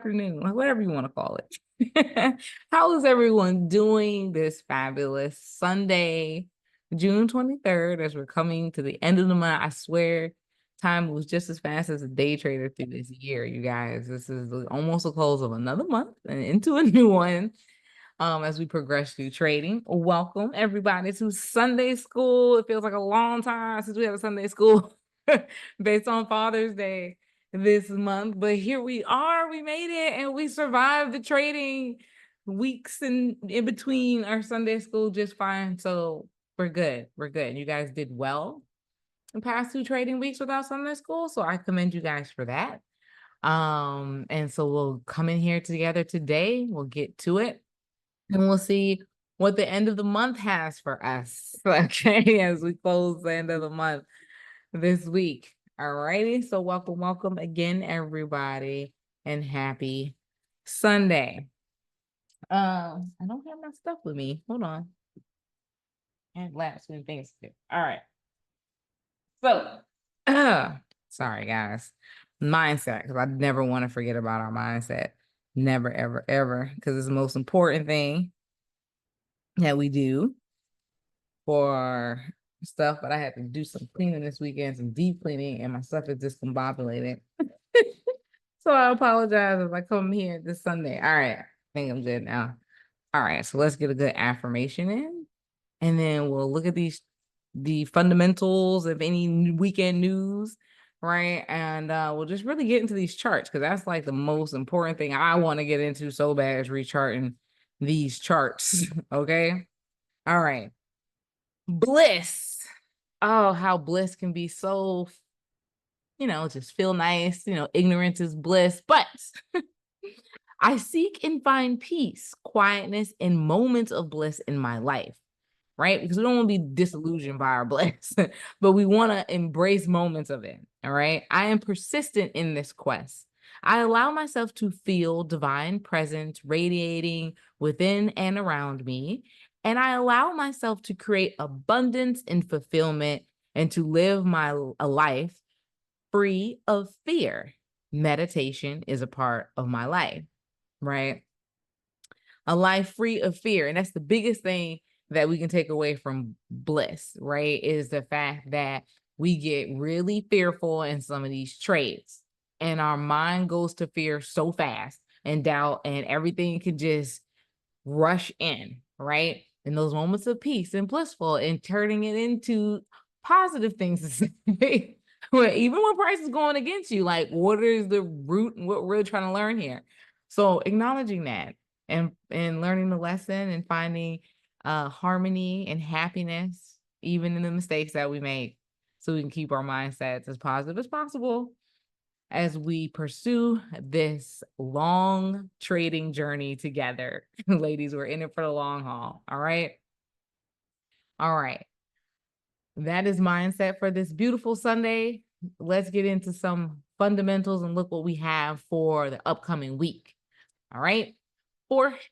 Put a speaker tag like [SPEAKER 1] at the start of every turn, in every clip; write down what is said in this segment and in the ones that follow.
[SPEAKER 1] afternoon, whatever you want to call it. How is everyone doing this fabulous Sunday, June 23rd, as we're coming to the end of the month? I swear time moves just as fast as a day trader through this year, you guys. This is almost the close of another month and into a new one. As we progress through trading. Welcome everybody to Sunday school. It feels like a long time since we have a Sunday school based on Father's Day this month, but here we are. We made it and we survived the trading weeks and in between our Sunday school just fine. So we're good. We're good. You guys did well in past 2 trading weeks without Sunday school, so I commend you guys for that. And so we'll come in here together today. We'll get to it. And we'll see what the end of the month has for us, okay, as we close the end of the month this week. All righty. So welcome again, everybody, and happy Sunday. I don't have my stuff with me. Hold on. I have last minute things to do. All right. So, sorry, guys. Mindset, because I never want to forget about our mindset. Never, ever, ever, because it's the most important thing that we do for stuff, but I had to do some cleaning this weekend, some deep cleaning, and my stuff is discombobulated. So I apologize if I come here this Sunday. All right, I think I'm good now. All right, so let's get a good affirmation in, and then we'll look at the fundamentals of any weekend news, right? And we'll just really get into these charts, because that's like the most important thing I want to get into so bad, is recharting these charts. Okay. All right. Bliss. Oh, how bliss can be so, just feel nice. Ignorance is bliss. But I seek and find peace, quietness, and moments of bliss in my life, right? Because we don't want to be disillusioned by our bliss, but we want to embrace moments of it. All right. I am persistent in this quest. I allow myself to feel divine presence radiating within and around me. And I allow myself to create abundance and fulfillment and to live a life free of fear. Meditation is a part of my life, right? A life free of fear. And that's the biggest thing that we can take away from bliss, right? Is the fact that we get really fearful in some of these trades, and our mind goes to fear so fast and doubt, and everything can just rush in, right? In those moments of peace and blissful, and turning it into positive things to say. Even when price is going against you, like, what is the root and what we're really trying to learn here? So acknowledging that and learning the lesson and finding harmony and happiness, even in the mistakes that we make, so we can keep our mindsets as positive as possible as we pursue this long trading journey together. Ladies, we're in it for the long haul. All right. All right. That is mindset for this beautiful Sunday. Let's get into some fundamentals and look what we have for the upcoming week. All right.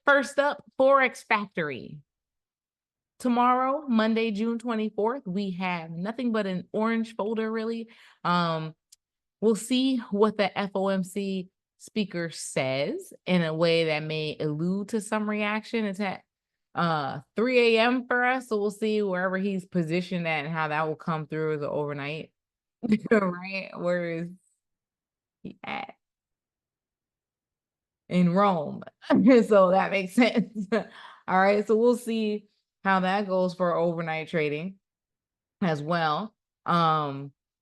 [SPEAKER 1] First up, Forex Factory. Tomorrow, Monday, June 24th, we have nothing but an orange folder, really. We'll see what the FOMC speaker says in a way that may allude to some reaction. It's at 3 a.m. for us, so we'll see wherever he's positioned at and how that will come through as an overnight. Right? Where is he at? In Rome. So that makes sense. All right, so we'll see how that goes for overnight trading as well.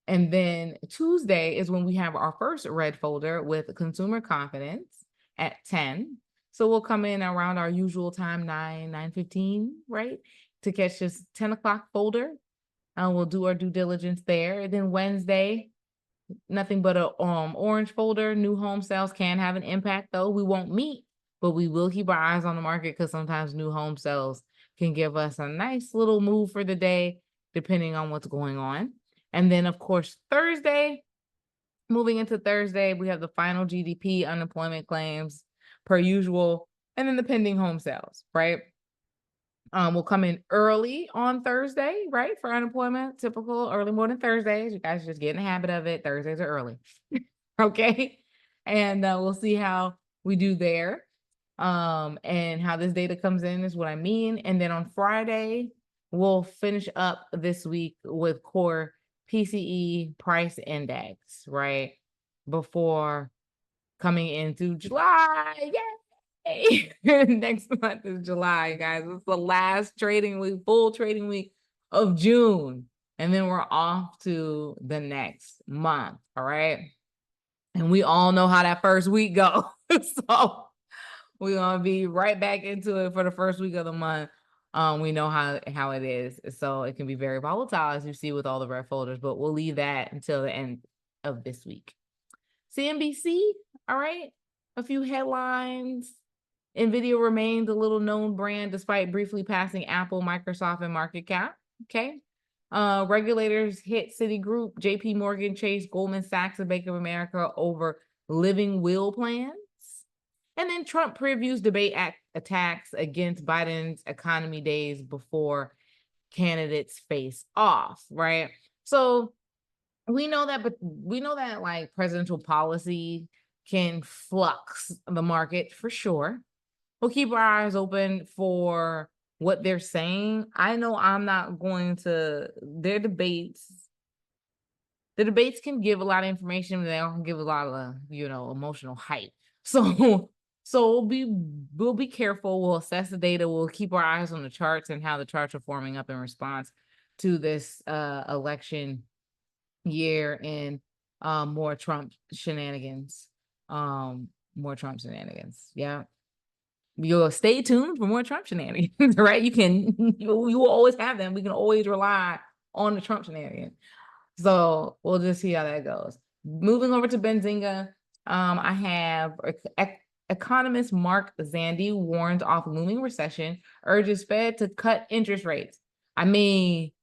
[SPEAKER 1] And then Tuesday is when we have our first red folder with consumer confidence at 10. So we'll come in around our usual time, 9:15, right? To catch this 10 o'clock folder. We'll do our due diligence there. And then Wednesday, nothing but a orange folder. New home sales can have an impact, though. We won't meet, but we will keep our eyes on the market, because sometimes new home sales can give us a nice little move for the day, depending on what's going on. And then, of course, Thursday, moving into Thursday, we have the final GDP, unemployment claims per usual, and then the pending home sales, right? We'll come in early on Thursday, right? For unemployment, typical early morning Thursdays. You guys just get in the habit of it. Thursdays are early. Okay. And we'll see how we do there. And how this data comes in is what I mean. And then on Friday, we'll finish up this week with core PCE price index, right? Before coming into July. Yay! Next month is July, guys. It's the last trading week, full trading week of June. And then we're off to the next month. All right. And we all know how that first week goes. So we're gonna be right back into it for the first week of the month. We know how it is. So it can be very volatile, as you see with all the red folders, but we'll leave that until the end of this week. CNBC, all right. A few headlines. NVIDIA remains a little known brand despite briefly passing Apple, Microsoft, and market cap. Okay. Regulators hit Citigroup, JP Morgan Chase, Goldman Sachs, and Bank of America over living will plans. And then Trump previews debate attacks against Biden's economy days before candidates face off, right? So we know that like presidential policy can flux the market for sure. We'll keep our eyes open for what they're saying. I know I'm not going to their debates. The debates can give a lot of information, but they all can give a lot of, emotional hype. So we'll be careful. We'll assess the data. We'll keep our eyes on the charts and how the charts are forming up in response to this election year and more Trump shenanigans. Yeah. You'll stay tuned for more Trump shenanigans, right? You will always have them. We can always rely on the Trump shenanigans. So we'll just see how that goes. Moving over to Benzinga, I have economist Mark Zandi warns off looming recession, urges Fed to cut interest rates. I mean,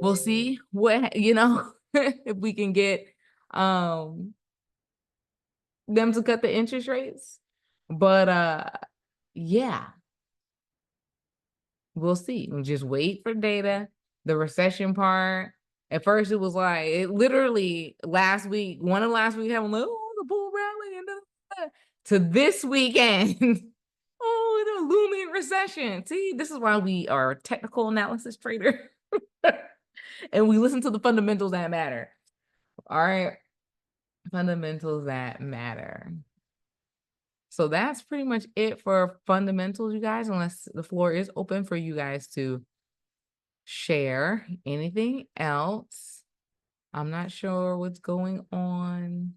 [SPEAKER 1] we'll see what, if we can get them to cut the interest rates. But yeah, we'll see. We'll just wait for data. The recession part. At first, it was like it literally last week. One of last week having the bull rally and to this weekend. The looming recession. See, this is why we are technical analysis trader, and we listen to the fundamentals that matter. All right, fundamentals that matter. So that's pretty much it for fundamentals, you guys, unless the floor is open for you guys to share anything else. I'm not sure what's going on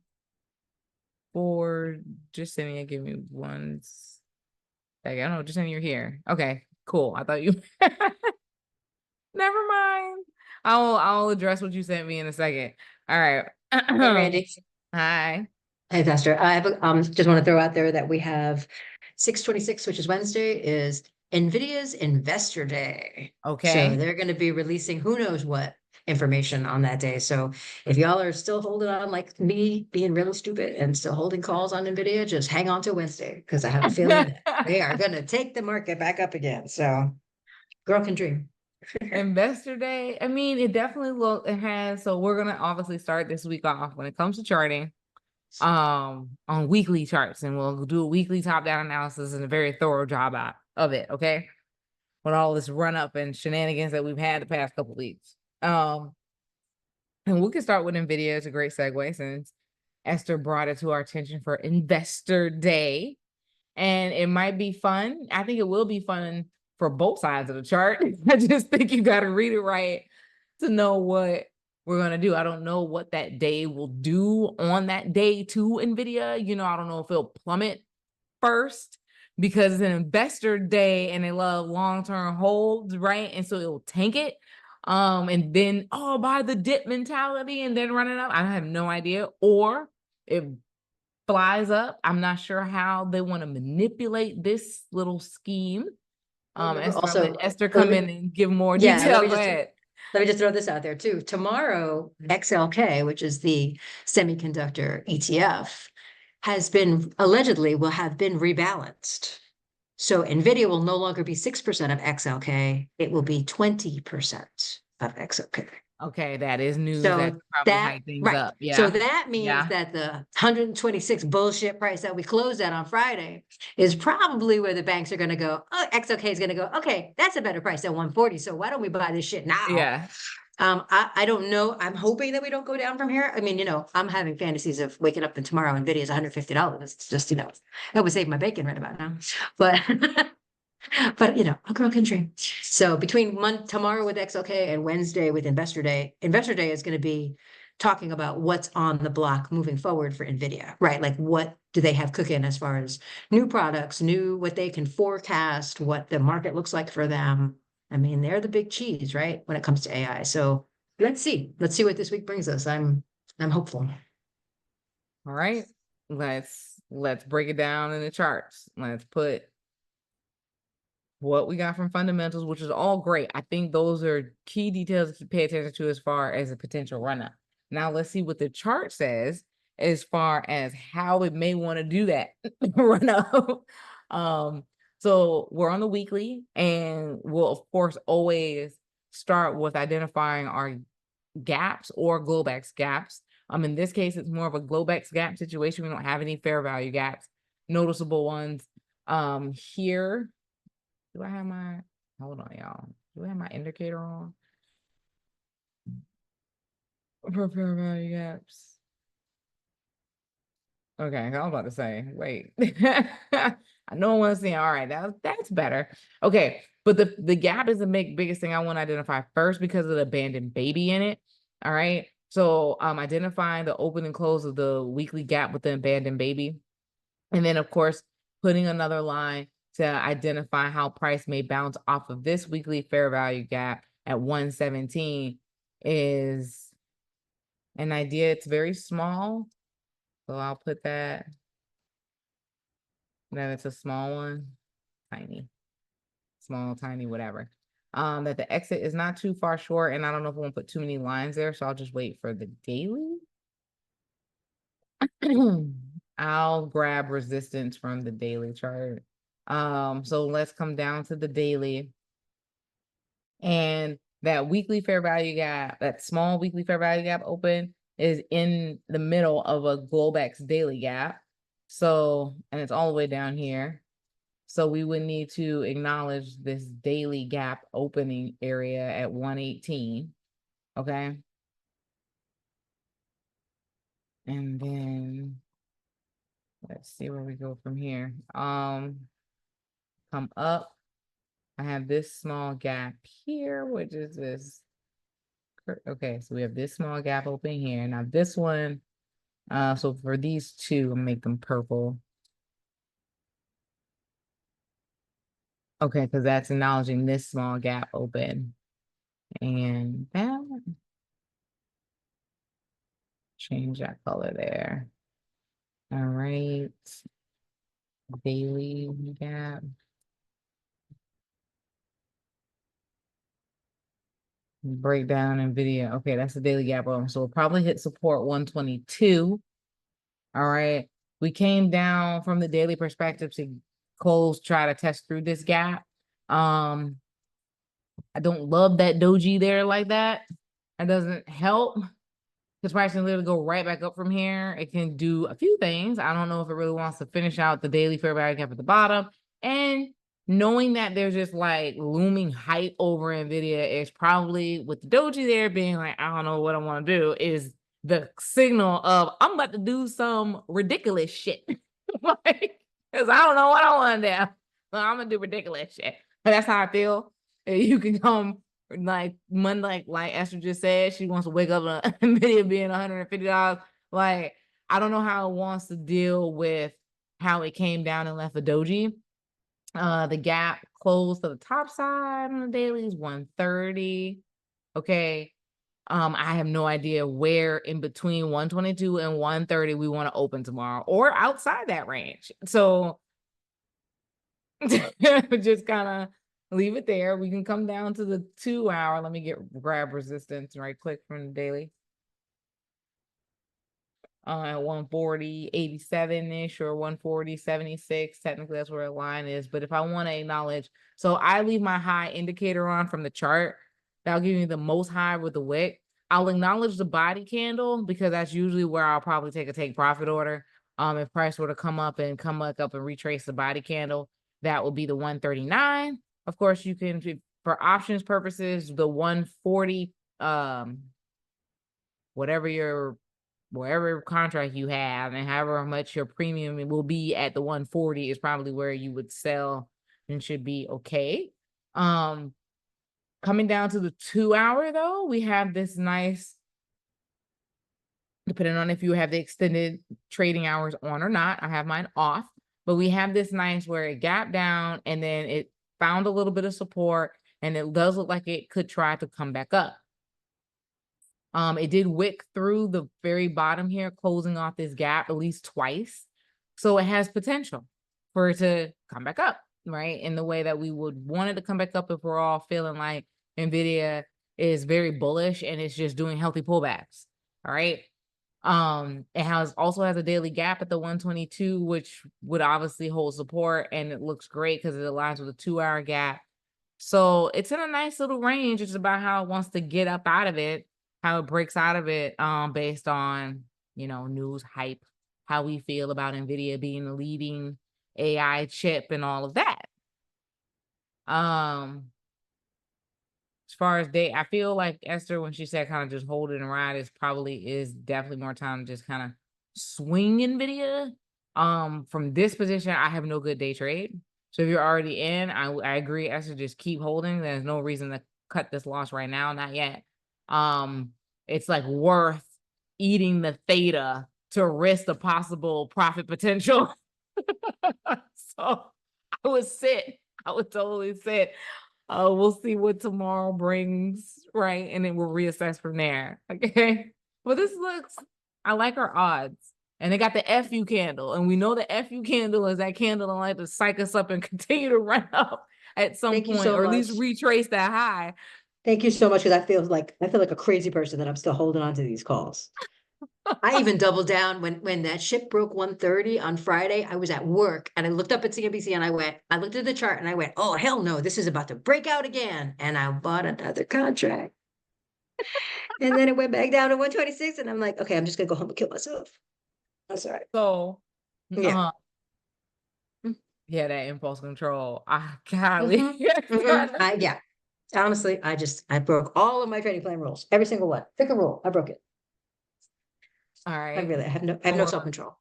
[SPEAKER 1] for Jasenia. Give me one second. I don't know, Jasenia, you're here. Okay, cool. I thought you never mind. I'll address what you sent me in a second. All right.
[SPEAKER 2] Hey, Randy.
[SPEAKER 1] Hi.
[SPEAKER 2] Hey, Pastor. I have just want to throw out there that we have 6/26, which is Wednesday, is NVIDIA's Investor Day.
[SPEAKER 1] Okay.
[SPEAKER 2] So they're going to be releasing who knows what information on that day. So if y'all are still holding on like me, being really stupid and still holding calls on NVIDIA, just hang on to Wednesday because I have a feeling that they are going to take the market back up again. So girl can dream.
[SPEAKER 1] Investor Day. I mean, it definitely has. So we're gonna obviously start this week off when it comes to charting, on weekly charts, and we'll do a weekly top-down analysis and a very thorough job of it. Okay, with all this run up and shenanigans that we've had the past couple weeks. And we can start with NVIDIA. It's a great segue since Esther brought it to our attention for Investor Day, and it might be fun. I think it will be fun for both sides of the chart. I just think you got to read it right to know what we're going to do. I don't know what that day will do on that day to NVIDIA. I don't know if it'll plummet first because it's an investor day and they love long-term holds, right? And so it'll tank it. And then, buy the dip mentality and then run it up. I have no idea. Or it flies up. I'm not sure how they want to manipulate this little scheme. Esther come in and give more detail.
[SPEAKER 2] Let me just throw this out there too. Tomorrow, XLK, which is the semiconductor ETF, will have been rebalanced. So NVIDIA will no longer be 6% of XLK. It will be 20% of XLK.
[SPEAKER 1] Okay, that is news that
[SPEAKER 2] So
[SPEAKER 1] could probably
[SPEAKER 2] that,
[SPEAKER 1] hype things
[SPEAKER 2] right.
[SPEAKER 1] up.
[SPEAKER 2] So
[SPEAKER 1] Yeah.
[SPEAKER 2] that means
[SPEAKER 1] Yeah.
[SPEAKER 2] that the 126 bullshit price that we closed at on Friday is probably where the banks are going to go. Oh, XOK is going to go, okay, that's a better price than 140. So why don't we buy this shit now?
[SPEAKER 1] Yeah.
[SPEAKER 2] I don't know. I'm hoping that we don't go down from here. I mean, I'm having fantasies of waking up and tomorrow Nvidia is $150. It's just, I would save my bacon right about now. But but a girl can dream. So between tomorrow with XLK and Wednesday with Investor Day is going to be talking about what's on the block moving forward for Nvidia, right? Like what do they have cooking as far as new products, what they can forecast, what the market looks like for them. I mean, they're the big cheese, right? When it comes to AI. So let's see. Let's see what this week brings us. I'm hopeful.
[SPEAKER 1] All right. Let's break it down in the charts. Let's put what we got from fundamentals, which is all great. I think those are key details to pay attention to as far as a potential run up. Now let's see what the chart says as far as how it may want to do that run up. So we're on the weekly, and we'll of course always start with identifying our gaps or Globex gaps. In this case, it's more of a Globex gap situation. We don't have any fair value gaps, noticeable ones. Here, do I have my, hold on, y'all. Do I have my indicator on? For fair value gaps. Okay, I was about to say, wait. I know I want to see. All right, that's better. Okay, but the gap is the biggest thing I want to identify first because of the abandoned baby in it. All right. So identifying the open and close of the weekly gap with the abandoned baby. And then of course, putting another line to identify how price may bounce off of this weekly fair value gap at 117 is an idea. It's very small. So I'll put that. Then it's a small one, tiny, small, tiny, whatever. That the exit is not too far short, and I don't know if I want to put too many lines there, so I'll just wait for the daily. I'll grab resistance from the daily chart. So let's come down to the daily. And that weekly fair value gap, that small weekly fair value gap open is in the middle of a Globex daily gap. So, and it's all the way down here. So we would need to acknowledge this daily gap opening area at 118. Okay. And then let's see where we go from here. Come up. I have this small gap here, which is this. Okay, so we have this small gap open here. Now this one, so for these two, I'll make them purple. Okay, because that's acknowledging this small gap open. And that one. Change that color there. All right. Daily gap. Breakdown Nvidia. Okay, that's the daily gap open. So we'll probably hit support 122. All right. We came down from the daily perspective to close, try to test through this gap. I don't love that doji there like that. That doesn't help. Because price can literally go right back up from here. It can do a few things. I don't know if it really wants to finish out the daily fair value gap at the bottom. And knowing that there's just like looming hype over Nvidia is probably with the doji there being like, I don't know what I want to do, is the signal of I'm about to do some ridiculous shit. Like, because I don't know what I want to do. So I'm gonna do ridiculous shit. But that's how I feel. You can come like Monday, like Esther just said, she wants to wake up to Nvidia being $150. Like, I don't know how it wants to deal with how it came down and left a doji. The gap closed to the top side on the daily is 130. Okay. I have no idea where in between 122 and 130 we want to open tomorrow or outside that range. So just kind of leave it there. We can come down to the 2 hour. Let me grab resistance right quick from the daily. At 140.87-ish or 140.76. Technically, that's where a line is. But if I want to acknowledge, so I leave my high indicator on from the chart. That'll give me the most high with the wick. I'll acknowledge the body candle because that's usually where I'll probably take a take profit order. If price were to come up and retrace the body candle, that will be the 139. Of course, you can, for options purposes, the 140, whatever contract you have and however much your premium will be at the 140 is probably where you would sell and should be okay. Coming down to the 2 hour though, we have this nice, depending on if you have the extended trading hours on or not. I have mine off, but we have this nice where it gapped down and then it found a little bit of support and it does look like it could try to come back up. It did wick through the very bottom here, closing off this gap at least twice. So it has potential for it to come back up, right? In the way that we would want it to come back up if we're all feeling like NVIDIA is very bullish and it's just doing healthy pullbacks, all right? It also has a daily gap at the 122, which would obviously hold support, and it looks great because it aligns with a 2 hour gap. So it's in a nice little range. It's about how it wants to get up out of it, how it breaks out of it, based on, news hype, how we feel about NVIDIA being the leading AI chip and all of that. As far as I feel like Esther, when she said kind of just hold it and ride, is definitely more time to just kind of swing NVIDIA. From this position, I have no good day trade. So if you're already in, I agree, Esther, just keep holding. There's no reason to cut this loss right now, not yet. It's like worth eating the theta to risk the possible profit potential. So I would totally sit. We'll see what tomorrow brings, right? And then we'll reassess from there. Okay. Well, I like our odds. And they got the FU candle. And we know the FU candle is that candle that like to psych us up and continue to run up at some point, or at least retrace that high.
[SPEAKER 2] Thank you so much, because I feel like a crazy person that I'm still holding on to these calls. I even doubled down when that ship broke 130 on Friday. I was at work and I looked up at CNBC and I looked at the chart and I went, oh, hell no, this is about to break out again. And I bought another contract. And then it went back down to 126. And I'm like, okay, I'm just going to go home and kill myself. That's all right.
[SPEAKER 1] So,
[SPEAKER 2] yeah.
[SPEAKER 1] Yeah, that impulse control. Golly.
[SPEAKER 2] Yeah. Honestly, I broke all of my trading plan rules. Every single one. Pick a rule. I broke it.
[SPEAKER 1] All right.
[SPEAKER 2] I have no self-control.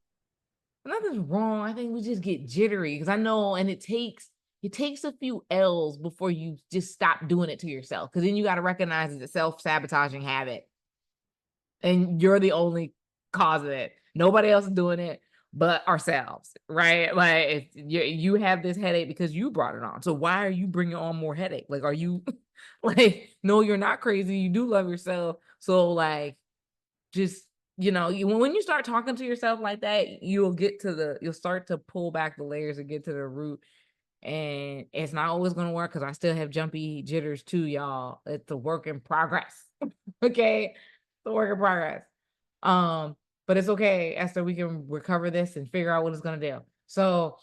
[SPEAKER 1] Nothing's wrong. I think we just get jittery because I know, and it takes a few L's before you just stop doing it to yourself. Because then you got to recognize it's a self-sabotaging habit. And you're the only cause of it. Nobody else is doing it but ourselves, right? Like you have this headache because you brought it on. So why are you bringing on more headache? Like, are you like, no, you're not crazy. You do love yourself. So like, just, when you start talking to yourself like that, you'll start to pull back the layers and get to the root. And it's not always going to work because I still have jumpy jitters too, y'all. It's a work in progress. Okay. It's a work in progress. But it's okay, Esther, we can recover this and figure out what it's going to do. So,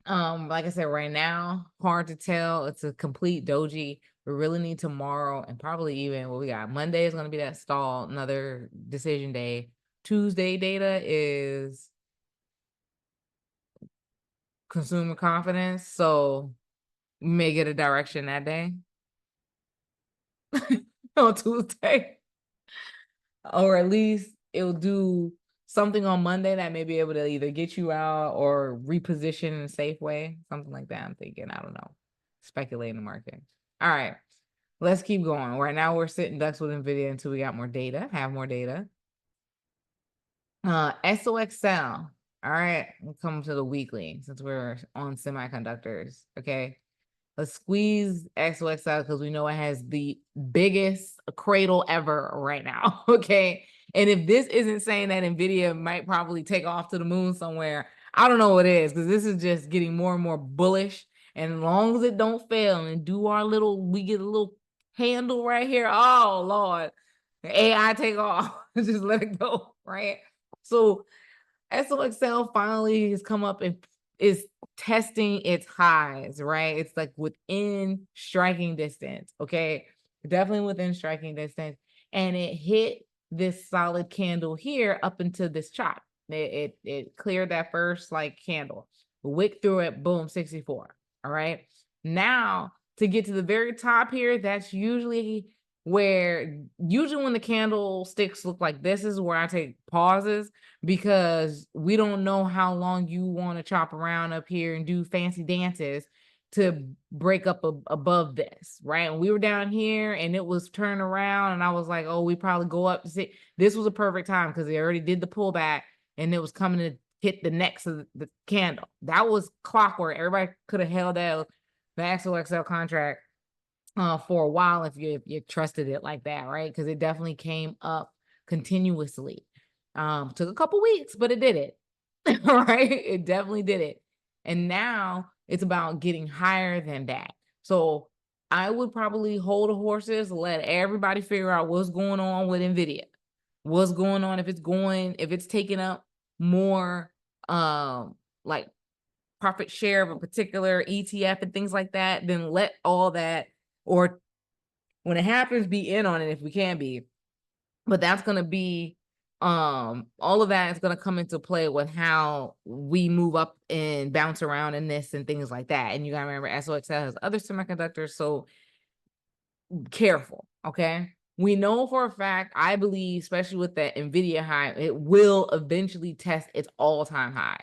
[SPEAKER 1] like I said, right now, hard to tell. It's a complete doji. We really need tomorrow and probably even what we got. Monday is going to be that stall, another decision day. Tuesday data is consumer confidence. So we may get a direction that day on Tuesday. Or at least it'll do something on Monday that may be able to either get you out or reposition in a safe way. Something like that, I'm thinking. I don't know. Speculating the market. All right. Let's keep going. Right now we're sitting ducks with NVIDIA until we got more data, have more data. SOXL. All right. We'll come to the weekly since we're on semiconductors. Okay. Let's squeeze SOXL because we know it has the biggest cradle ever right now. Okay. And if this isn't saying that NVIDIA might probably take off to the moon somewhere, I don't know what it is, because this is just getting more and more bullish. And as long as it don't fail and we get a little handle right here. Oh, Lord. AI take off. Just let it go. Right. So SOXL finally has come up and is testing its highs, right? It's like within striking distance. Okay. Definitely within striking distance. and it hit this solid candle here up into this chop. It cleared that first like candle, wick through it, boom, 64. All right. Now to get to the very top here, that's usually when the candlesticks look like this is where I take pauses, because we don't know how long you want to chop around up here and do fancy dances to break up above this, right? And we were down here and it was turned around and I was like, oh, we probably go up to see. This was a perfect time because they already did the pullback and it was coming to hit the next of the candle. That was clockwork. Everybody could have held out the XOXL contract for a while if you trusted it like that, right? Because it definitely came up continuously. Took a couple weeks, but it did it. All right, it definitely did it. And now it's about getting higher than that. So I would probably hold the horses, let everybody figure out what's going on with NVIDIA. What's going on if it's taking up more like profit share of a particular ETF and things like that, then let all that, or when it happens, be in on it if we can be. But that's going to be all of that is going to come into play with how we move up and bounce around in this and things like that. And you got to remember SOXL has other semiconductors, so careful. Okay, we know for a fact, I believe, especially with that NVIDIA high, it will eventually test its all-time high.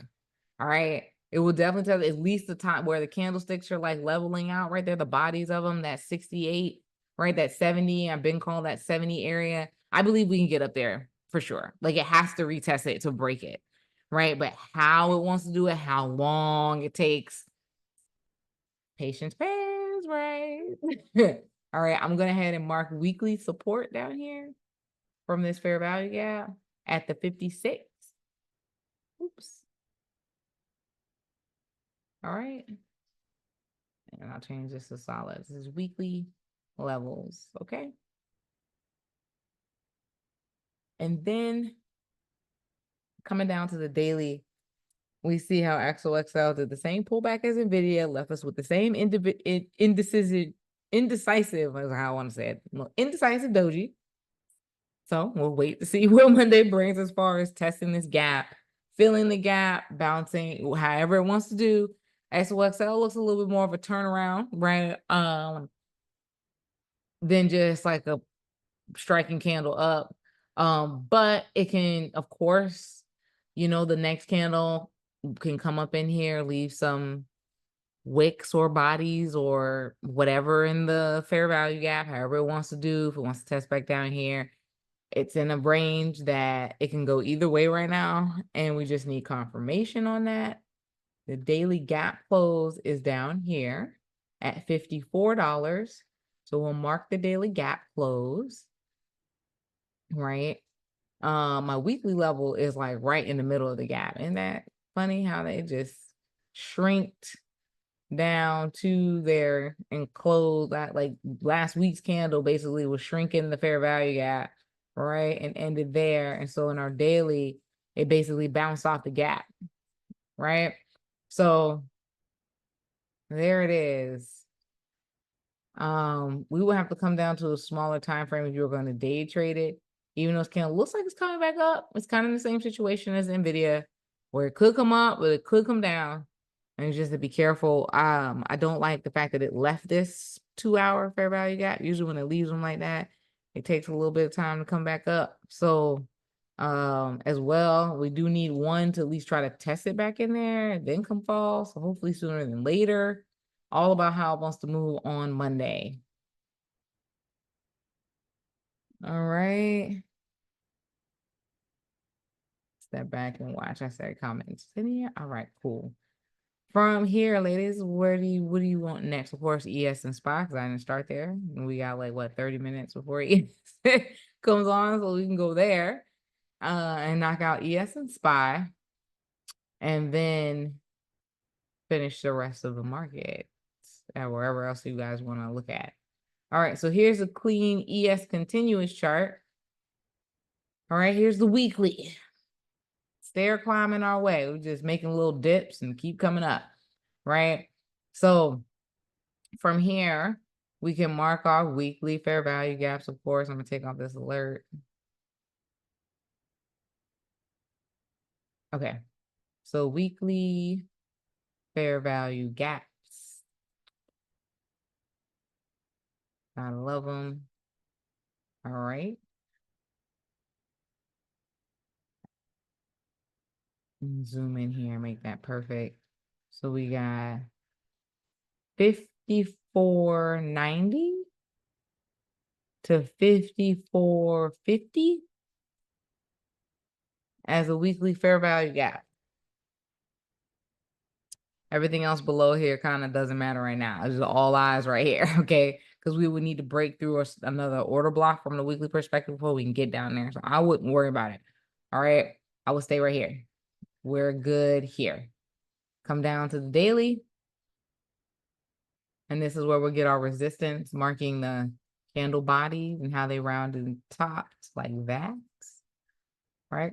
[SPEAKER 1] All right, it will definitely tell at least the time where the candlesticks are like leveling out right there, the bodies of them, that 68, right, that 70. I've been calling that 70 area. I believe we can get up there for sure. Like it has to retest it to break it, right? But how it wants to do it, how long it takes, patience pays, right? All right, I'm going to head and mark weekly support down here from this fair value gap at the 56. Oops. All right. And I'll change this to solid. This is weekly levels, okay? And then coming down to the daily, we see how XOXL did the same pullback as NVIDIA, left us with the same indecisive, is how I want to say it, indecisive doji. So we'll wait to see what Monday brings as far as testing this gap, filling the gap, bouncing, however it wants to do. XOXL looks a little bit more of a turnaround, right? Than just like a striking candle up. But it can, of course, the next candle can come up in here, leave some wicks or bodies or whatever in the fair value gap, however it wants to do. If it wants to test back down here, it's in a range that it can go either way right now, and we just need confirmation on that. The daily gap close is down here at $54. So we'll mark the daily gap close, right? My weekly level is like right in the middle of the gap. Isn't that funny how they just shrinked down to there and closed that? Like last week's candle basically was shrinking the fair value gap, right? And ended there. And so in our daily, it basically bounced off the gap, right? So there it is. We will have to come down to a smaller time frame if you're going to day trade it. Even though this candle looks like it's coming back up, it's kind of in the same situation as NVIDIA, where it could come up, but it could come down. And just to be careful, I don't like the fact that it left this 2-hour fair value gap. Usually when it leaves them like that, it takes a little bit of time to come back up. So as well, we do need one to at least try to test it back in there and then come fall. So hopefully sooner than later. All about how it wants to move on Monday. All right. Step back and watch. I said comments in here. All right, cool. From here, ladies, what do you want next? Of course, ES and SPY, because I didn't start there. And we got like what 30 minutes before ES comes on, so we can go there and knock out ES and SPY, and then finish the rest of the market wherever else you guys want to look at. All right, so here's a clean ES continuous chart. All right, here's the weekly. Stair climbing our way. We're just making little dips and keep coming up, right? So from here, We can mark off weekly fair value gaps, of course. I'm gonna take off this alert. Okay, so weekly fair value gaps. I love them. All right. Zoom in here, make that perfect. So we got 54.90 to 54.50 as a weekly fair value gap. Everything else below here kind of doesn't matter right now. It's just all eyes right here, okay? Because we would need to break through another order block from the weekly perspective before we can get down there. So I wouldn't worry about it. All right, I would stay right here. We're good here. Come down to the daily. And this is where we'll get our resistance, marking the candle bodies and how they round and topped like that, right?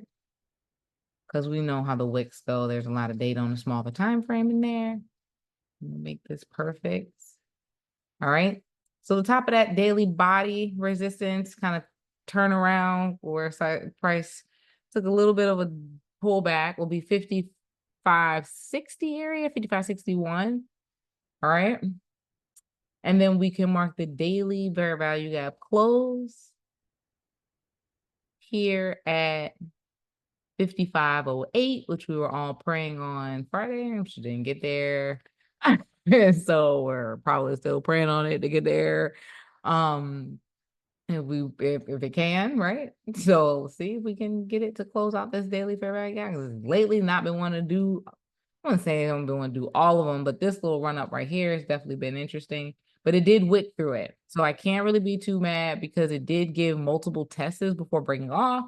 [SPEAKER 1] Because we know how the wicks go. There's a lot of data on a smaller time frame in there. Make this perfect. All right. So the top of that daily body resistance kind of turn around where price took a little bit of a pullback will be 55.60 area, 55.61. All right. And then we can mark the daily fair value gap close here at 55.08, which we were all praying on Friday, which didn't get there. So we're probably still praying on it to get there. If it can, right? So see if we can get it to close out this daily fair value gap. Because lately not been wanting to do, I wouldn't say I haven't been wanting to do all of them, but this little run up right here has definitely been interesting. But it did wick through it. So I can't really be too mad because it did give multiple tests before breaking off.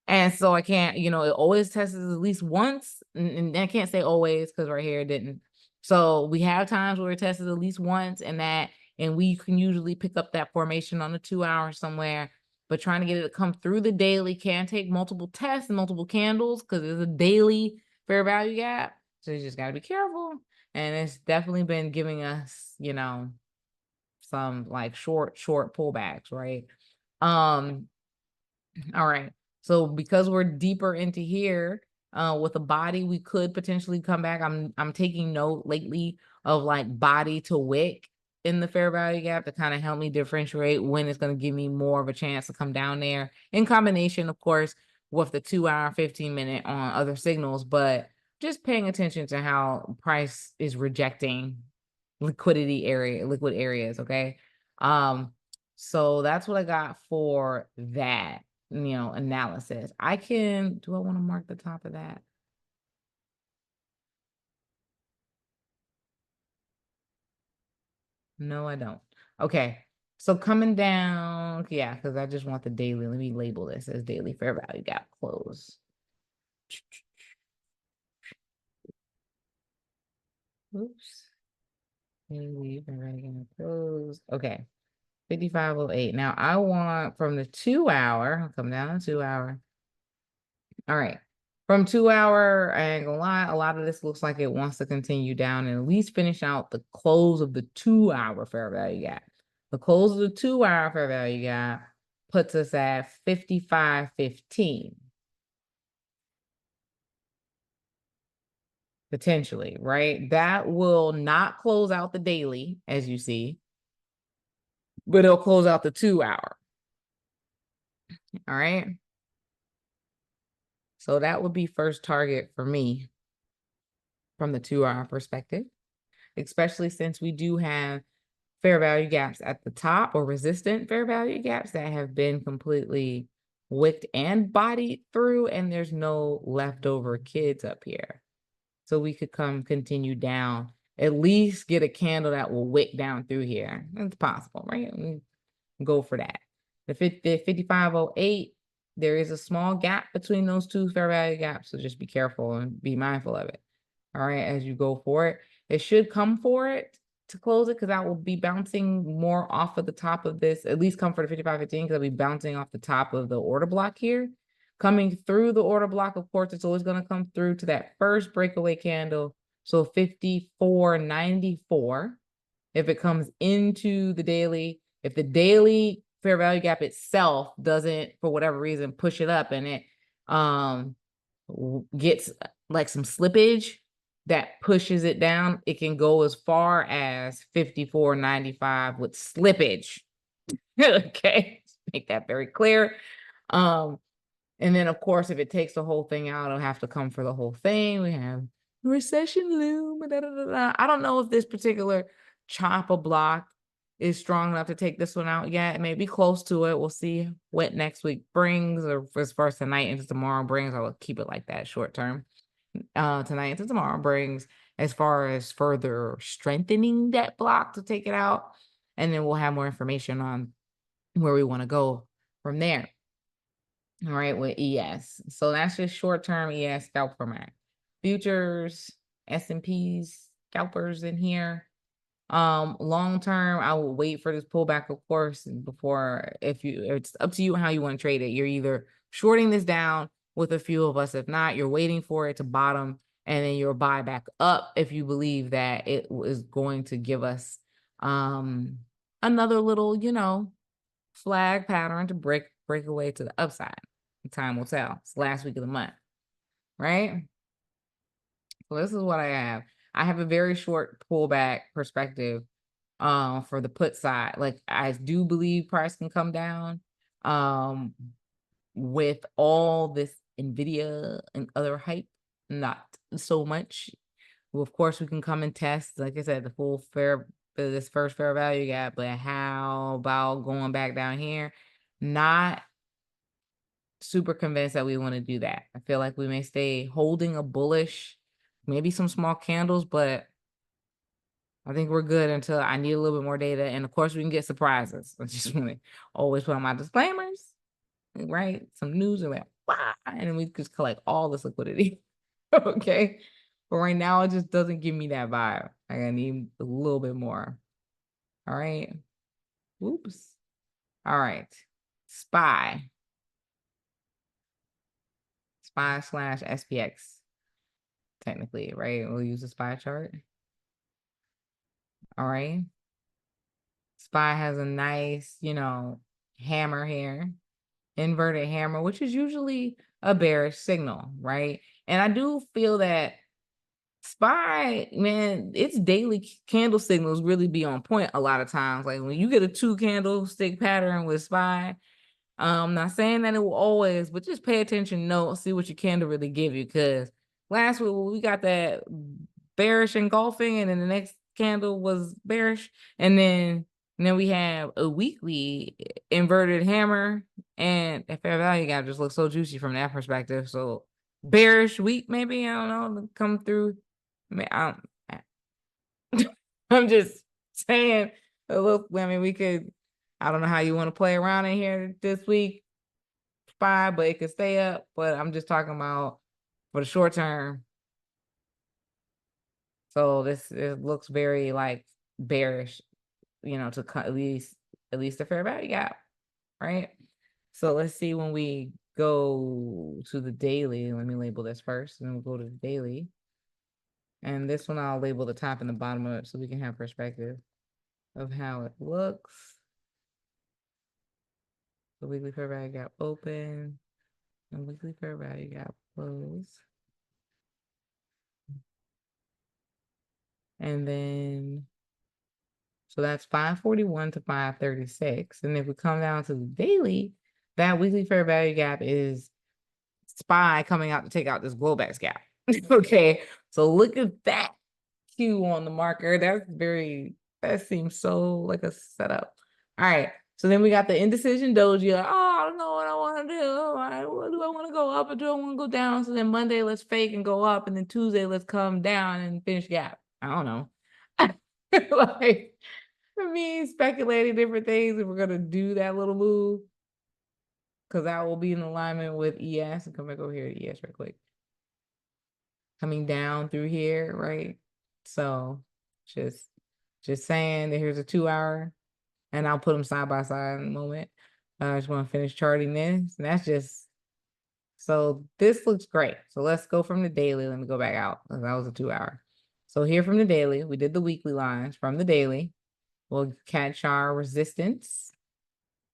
[SPEAKER 1] And so I can't, it always tests at least once. And I can't say always because right here it didn't. So we have times where it tests at least once and we can usually pick up that formation on the 2 hours somewhere. But trying to get it to come through the daily can take multiple tests and multiple candles because it's a daily fair value gap. So you just got to be careful. And it's definitely been giving us, some like short pullbacks, right? All right. So because we're deeper into here, with a body, we could potentially come back. I'm taking note lately of like body to wick in the fair value gap to kind of help me differentiate when it's going to give me more of a chance to come down there in combination, of course, with the 2 hour, 15-minute on other signals, but just paying attention to how price is rejecting liquid areas. Okay. So that's what I got for that, analysis. Do I want to mark the top of that? No, I don't. Okay. So coming down, yeah, because I just want the daily. Let me label this as daily fair value gap close. Oops. Daily fair value gap close. Okay. 55.08. Now I want from the 2 hour, I'll come down to 2 hour. All right. From 2 hour, I ain't gonna lie, a lot of this looks like it wants to continue down and at least finish out the close of the 2 hour fair value gap. The close of the 2 hour fair value gap puts us at 55.15. Potentially, right? That will not close out the daily, as you see, but it'll close out the 2 hour. All right. So that would be first target for me from the 2 hour perspective, especially since we do have fair value gaps at the top or resistant fair value gaps that have been completely wicked and bodied through, and there's no leftover kids up here. So we could continue down, at least get a candle that will wick down through here. It's possible, right? Go for that. The 55.08, there is a small gap between those two fair value gaps, so just be careful and be mindful of it. All right, as you go for it, it should come for it to close it because I will be bouncing more off of the top of this, at least come for the 55.15 because I'll be bouncing off the top of the order block here. Coming through the order block, of course, it's always going to come through to that first breakaway candle. So 54.94 If it comes into the daily, if the daily fair value gap itself doesn't, for whatever reason, push it up and it gets like some slippage that pushes it down, it can go as far as 54.95 with slippage. Okay, make that very clear. And then of course, if it takes the whole thing out, it'll have to come for the whole thing. We have recession loom. I don't know if this particular chopper block is strong enough to take this one out yet. It may be close to it. We'll see what next week brings, or as far as tonight into tomorrow brings. I will keep it like that short term. Tonight into tomorrow brings, as far as further strengthening that block to take it out. And then we'll have more information on where we want to go from there. All right, with ES. So that's just short-term ES scalp format. Futures, S&Ps, scalpers in here. Long term, I will wait for this pullback, of course, before, it's up to you how you want to trade it. You're either shorting this down with a few of us. If not, you're waiting for it to bottom and then you'll buy back up if you believe that it is going to give us another little, flag pattern to break away to the upside. Time will tell. It's last week of the month, right? So this is what I have. I have a very short pullback perspective for the put side. Like, I do believe price can come down with all this Nvidia and other hype, not so much. Well, of course, we can come and test, like I said, the full this first fair value gap, but how about going back down here? Not super convinced that we want to do that. I feel like we may stay holding a bullish, maybe some small candles, but I think we're good until I need a little bit more data. And of course, we can get surprises. I just want to always put on my disclaimers, right? Some news and wow, and then we just collect all this liquidity. Okay. But right now, it just doesn't give me that vibe. Like, I need a little bit more. All right. Oops. All right. SPY. SPY/SPX. Technically, right? We'll use the SPY chart. All right. SPY has a nice, hammer here, inverted hammer, which is usually a bearish signal, right? And I do feel that SPY, man, its daily candle signals really be on point a lot of times. Like, when you get a 2 candlestick pattern with SPY, I'm not saying that it will always, but just pay attention, see what your candle really give you. Because last week we got that bearish engulfing, and then the next candle was bearish, and then we have a weekly inverted hammer, and a fair value gap just looks so juicy from that perspective. So bearish week, maybe, I don't know, come through. I'm just saying, look, we could, I don't know how you want to play around in here this week, SPY, but it could stay up. But I'm just talking about for the short term. So it looks very like bearish, to at least the fair value gap, right? So let's see when we go to the daily. Let me label this first, and then we'll go to the daily. And this one I'll label the top and the bottom of it so we can have perspective of how it looks. The weekly fair value gap open and weekly fair value gap close. And then, so that's 541 to 536. And if we come down to the daily, that weekly fair value gap is SPY coming out to take out this Globex gap. Okay, so look at that Q on the marker. That seems so like a setup. All right, so then we got the indecision doji. Like, I don't know what I want to do. What do I want to go up or do I want to go down? So then Monday, let's fake and go up. And then Tuesday, let's come down and finish gap. I don't know. Like, speculating different things if we're going to do that little move. Because that will be in alignment with ES. And come back over here to ES real quick. Coming down through here, right? So just saying that here's a 2-hour, and I'll put them side by side in a moment. I just want to finish charting this. And that's just, so this looks great. So let's go from the daily. Let me go back out because that was a 2-hour. So here from the daily, we did the weekly lines from the daily. We'll catch our resistance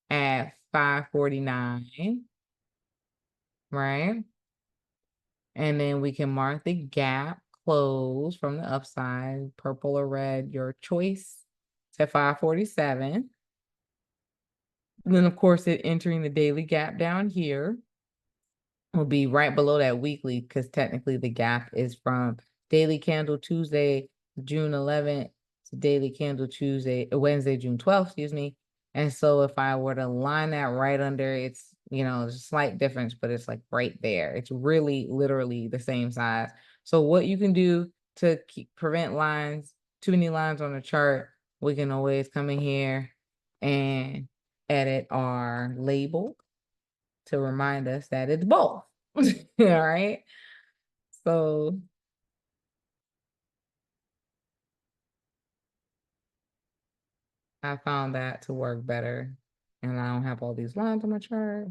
[SPEAKER 1] at 549, right? And then we can mark the gap close from the upside, purple or red, your choice, to 547. And then, of course, it entering the daily gap down here will be right below that weekly, because technically the gap is from daily candle Tuesday, June 11th, to daily candle Wednesday, June 12th, excuse me. And so if I were to line that right under, it's, there's a slight difference, but it's like right there. It's really literally the same size. So what you can do to prevent too many lines on the chart, we can always come in here and edit our label to remind us that it's both. All right. So I found that to work better. And I don't have all these lines on my chart.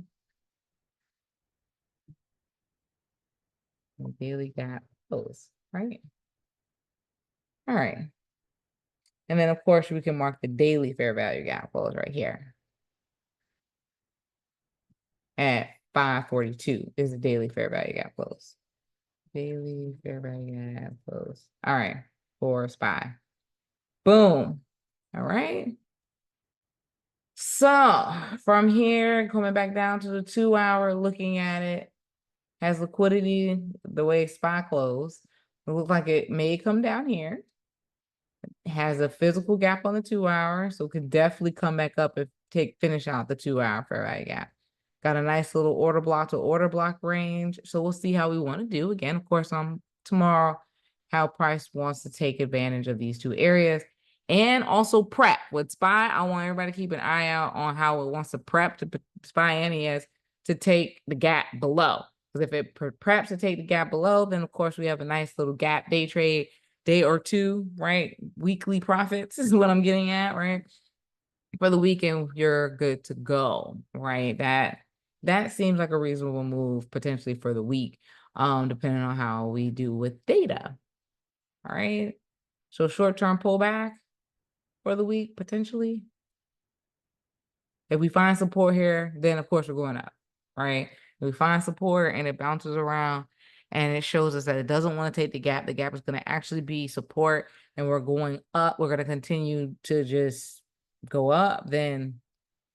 [SPEAKER 1] Daily gap close, right? All right. And then, of course, we can mark the daily fair value gap close right here. At 542 is the daily fair value gap close. Daily fair value gap close. All right. For SPY. Boom. All right. So from here, coming back down to the 2 hour, looking at it, has liquidity the way SPY closed. It looks like it may come down here. It has a physical gap on the 2 hour, so it could definitely come back up if finish out the 2 hour fair value gap. Got a nice little order block to order block range. So we'll see how we want to do. Again, of course, on tomorrow, how price wants to take advantage of these two areas. And also prep with SPY. I want everybody to keep an eye out on how it wants to prep to SPY and ES to take the gap below. Because if it preps to take the gap below, then of course we have a nice little gap day trade, day or two, right? Weekly profits is what I'm getting at, right? For the weekend, you're good to go, right? That seems like a reasonable move potentially for the week, depending on how we do with data. All right. So short-term pullback for the week, potentially. If we find support here, then of course we're going up, right? If we find support and it bounces around and it shows us that it doesn't want to take the gap is going to actually be support and we're going up, we're going to continue to just go up, then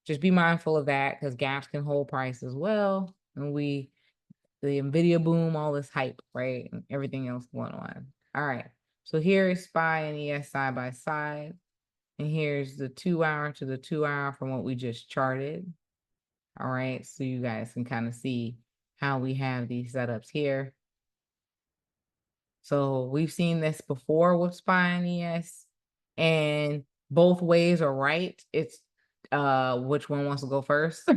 [SPEAKER 1] just be mindful of that because gaps can hold price as well. And the NVIDIA boom, all this hype, right? And everything else going on. All right. So here is SPY and ES side by side. And here's the 2 hour to the 2 hour from what we just charted. All right. So you guys can kind of see how we have these setups here. So we've seen this before with SPY and ES, and both ways are right. It's which one wants to go first?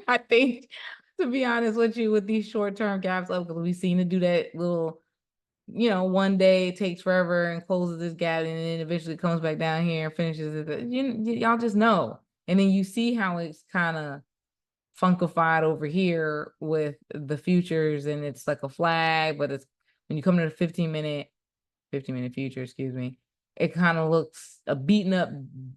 [SPEAKER 1] I think, to be honest with you, with these short-term gaps up, because we've seen it do that little, one day it takes forever and closes this gap and then eventually comes back down here and finishes it. Y'all just know. And then you see how it's kind of funkified over here with the futures, and it's like a flag, but it's when you come to the 15-minute future, excuse me, it kind of looks a beaten up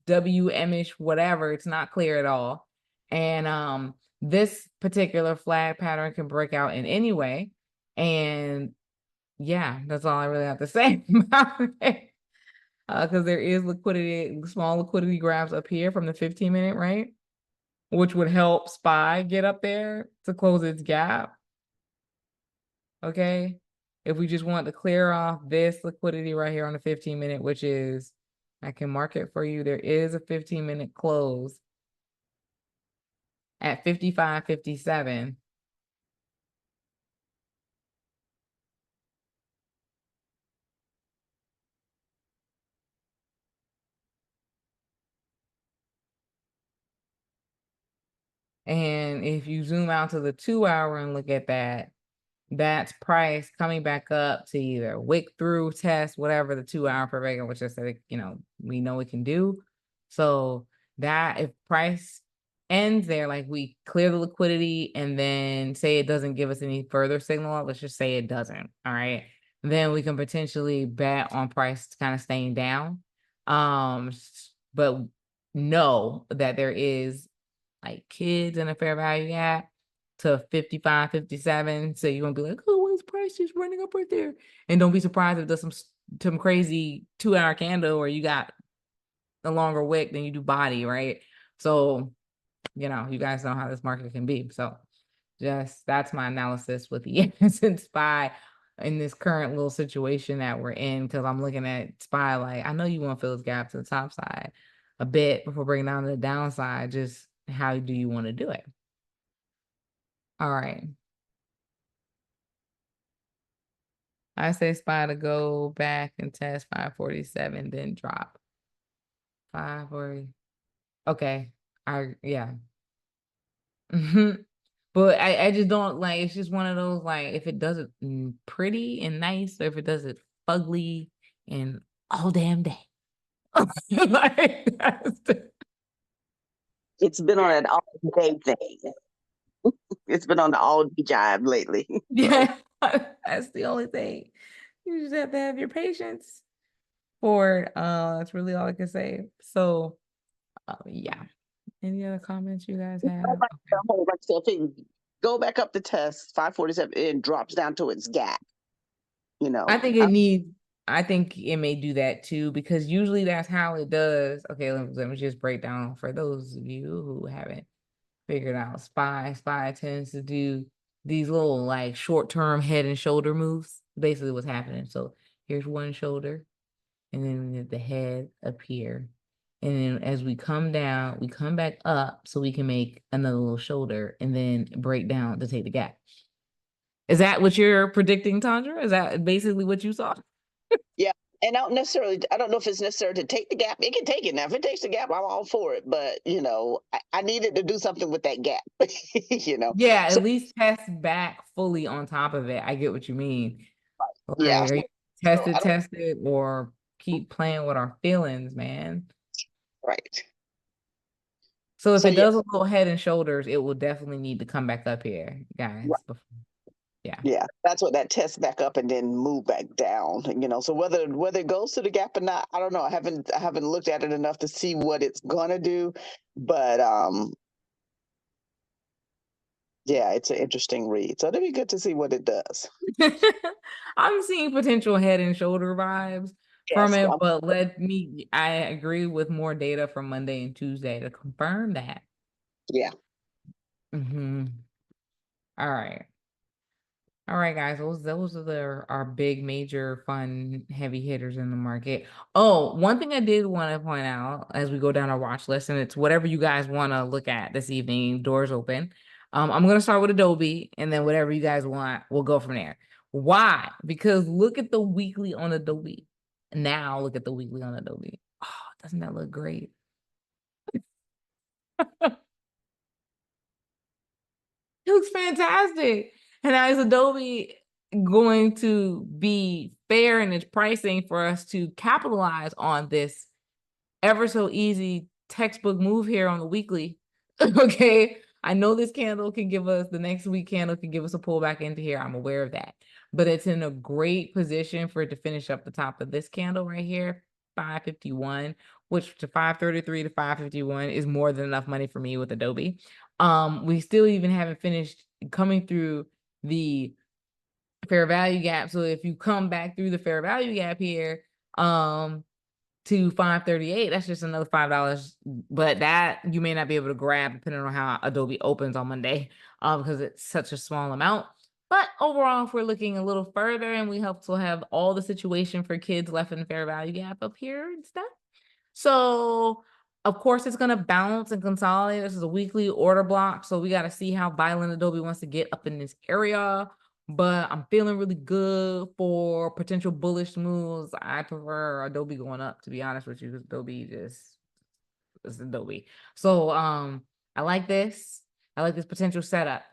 [SPEAKER 1] WM-ish, whatever. It's not clear at all. And this particular flag pattern can break out in any way. And yeah, that's all I really have to say about it. Because there is liquidity, small liquidity grabs up here from the 15-minute, right? Which would help SPY get up there to close its gap. Okay. If we just want to clear off this liquidity right here on the 15-minute, which is, I can mark it for you. There is a 15-minute close at 55.57. And if you zoom out to the 2 hour and look at that, that's price coming back up to either wick through, test, whatever the 2 hour per regular, which I said, we know it can do. So that if price ends there, like we clear the liquidity and then say it doesn't give us any further signal, let's just say it doesn't. All right. Then we can potentially bet on price kind of staying down. but know that there is like kids in a fair value gap to 55, 57. So you're gonna be like, oh, what's price just running up right there? And don't be surprised if there's some crazy 2-hour candle or you got a longer wick than you do body, right? So, you guys know how this market can be. So that's my analysis with the and SPY in this current little situation that we're in, because I'm looking at SPY like, I know you want to fill this gap to the top side a bit before breaking down to the downside. Just how do you want to do it? All right. I say SPY to go back and test 547, then drop 540. Okay. Yeah. But I just don't like, it's just one of those, like, if it does it pretty and nice, or if it does it ugly and all damn day. Like,
[SPEAKER 3] It's been on an all day thing. It's been on the all day jive lately.
[SPEAKER 1] yeah, that's the only thing. You just have to have your patience for it. That's really all I can say. So, yeah. Any other comments you guys have?
[SPEAKER 3] Go back up the test 547 and drops down to its gap.
[SPEAKER 1] I think I think it may do that too, because usually that's how it does. Okay, let me just break down for those of you who haven't figured out SPY. SPY tends to do these little like short-term head and shoulder moves. Basically what's happening. So here's one shoulder, and then the head up here. And then as we come down, we come back up so we can make another little shoulder and then break down to take the gap. Is that what you're predicting, Tandra? Is that basically what you saw?
[SPEAKER 3] Yeah. And I don't know if it's necessary to take the gap. It can take it now. If it takes the gap, I'm all for it. But, I needed to do something with that gap,
[SPEAKER 1] Yeah,
[SPEAKER 3] So,
[SPEAKER 1] at least test back fully on top of it. I get what you mean.
[SPEAKER 3] yeah.
[SPEAKER 1] Like,
[SPEAKER 3] So I don't,
[SPEAKER 1] test it, or keep playing with our feelings, man.
[SPEAKER 3] right.
[SPEAKER 1] So if
[SPEAKER 3] So,
[SPEAKER 1] it
[SPEAKER 3] yeah.
[SPEAKER 1] does a little head and shoulders, it will definitely need to come back up here, guys. Yeah.
[SPEAKER 3] Yeah, that's what that test back up and then move back down. So whether it goes to the gap or not, I don't know. I haven't looked at it enough to see what it's gonna do, but yeah, it's an interesting read. So it'll be good to see what it does.
[SPEAKER 1] I'm seeing potential head and shoulder vibes from
[SPEAKER 3] Yes,
[SPEAKER 1] it, but I agree with more data from Monday and Tuesday to confirm that.
[SPEAKER 3] yeah.
[SPEAKER 1] Mm-hmm. All right. All right, guys. Those are our big, major, fun, heavy hitters in the market. Oh, one thing I did want to point out as we go down our watch list, and it's whatever you guys want to look at this evening. Doors open. I'm gonna start with Adobe, and then whatever you guys want, we'll go from there. Why? Because look at the weekly on Adobe. Now look at the weekly on Adobe. Oh, doesn't that look great? It looks fantastic. And now is Adobe going to be fair in its pricing for us to capitalize on this ever so easy textbook move here on the weekly? Okay. I know this candle can give us, the next week candle can give us a pullback into here. I'm aware of that. But it's in a great position for it to finish up the top of this candle right here, 551, which to 533 to 551 is more than enough money for me with Adobe. We still even haven't finished coming through the fair value gap. So if you come back through the fair value gap here, to 538, that's just another $5, but that you may not be able to grab depending on how Adobe opens on Monday, because it's such a small amount. But overall, if we're looking a little further, and we hope to have all the situation for kids left in the fair value gap up here and stuff. So of course it's gonna bounce and consolidate. This is a weekly order block, so we got to see how violent Adobe wants to get up in this area. But I'm feeling really good for potential bullish moves. I prefer Adobe going up, to be honest with you, because Adobe just is Adobe. So I like this. I like this potential setup.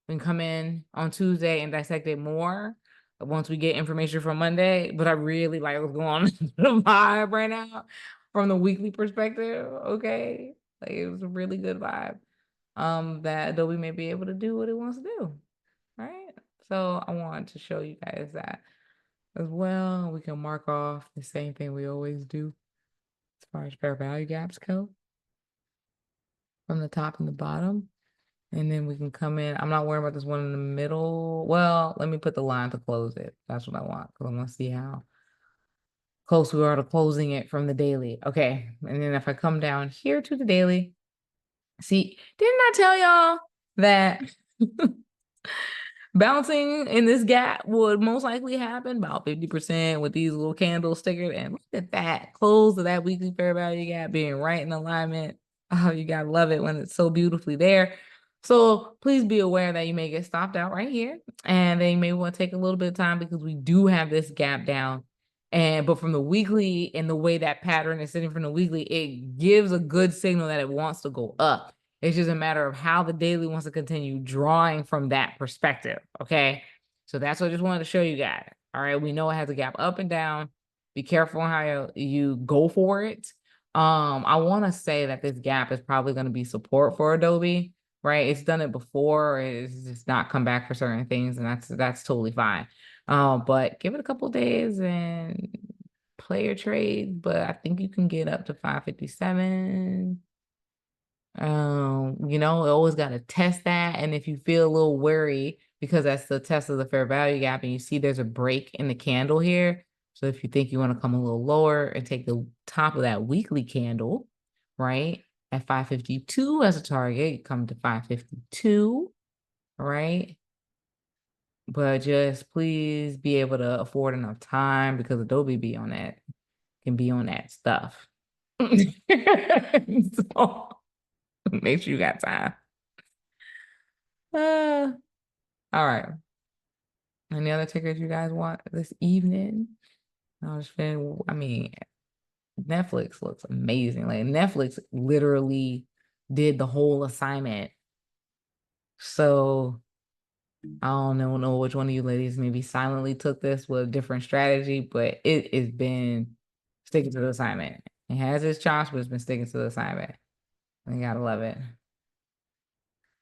[SPEAKER 1] We can come in on Tuesday and dissect it more once we get information from Monday. But I really like what's going on in the vibe right now from the weekly perspective. Okay. Like, it was a really good vibe. That Adobe may be able to do what it wants to do. Right. So I want to show you guys that as well. We can mark off the same thing we always do. as far as fair value gaps go, from the top and the bottom. And then we can come in. I'm not worried about this one in the middle. Well, let me put the line to close it. That's what I want, because I want to see how close we are to closing it from the daily. Okay. And then if I come down here to the daily, see, didn't I tell y'all that bouncing in this gap would most likely happen about 50% with these little candles stickered? And look at that close of that weekly fair value gap being right in alignment. Oh, you gotta love it when it's so beautifully there. So please be aware that you may get stopped out right here, and then you may want to take a little bit of time because we do have this gap down. But from the weekly and the way that pattern is sitting from the weekly, it gives a good signal that it wants to go up. It's just a matter of how the daily wants to continue drawing from that perspective. Okay. So that's what I just wanted to show you guys. All right. We know it has a gap up and down. Be careful how you go for it. I want to say that this gap is probably going to be support for Adobe, right? It's done it before. It's just not come back for certain things, and that's totally fine. But give it a couple days and play your trade. But I think you can get up to 557. You know, always got to test that. And if you feel a little worried, because that's the test of the fair value gap, and you see there's a break in the candle here. So if you think you want to come a little lower and take the top of that weekly candle, right, at 552 as a target, you come to 552, right? But just please be able to afford enough time, because Adobe can be on that stuff. So make sure you got time. All right. Any other tickers you guys want this evening? I mean, Netflix looks amazing. Like, Netflix literally did the whole assignment. So I don't know which one of you ladies maybe silently took this with a different strategy, but it has been sticking to the assignment. It has its chops, but it's been sticking to the assignment. I gotta love it.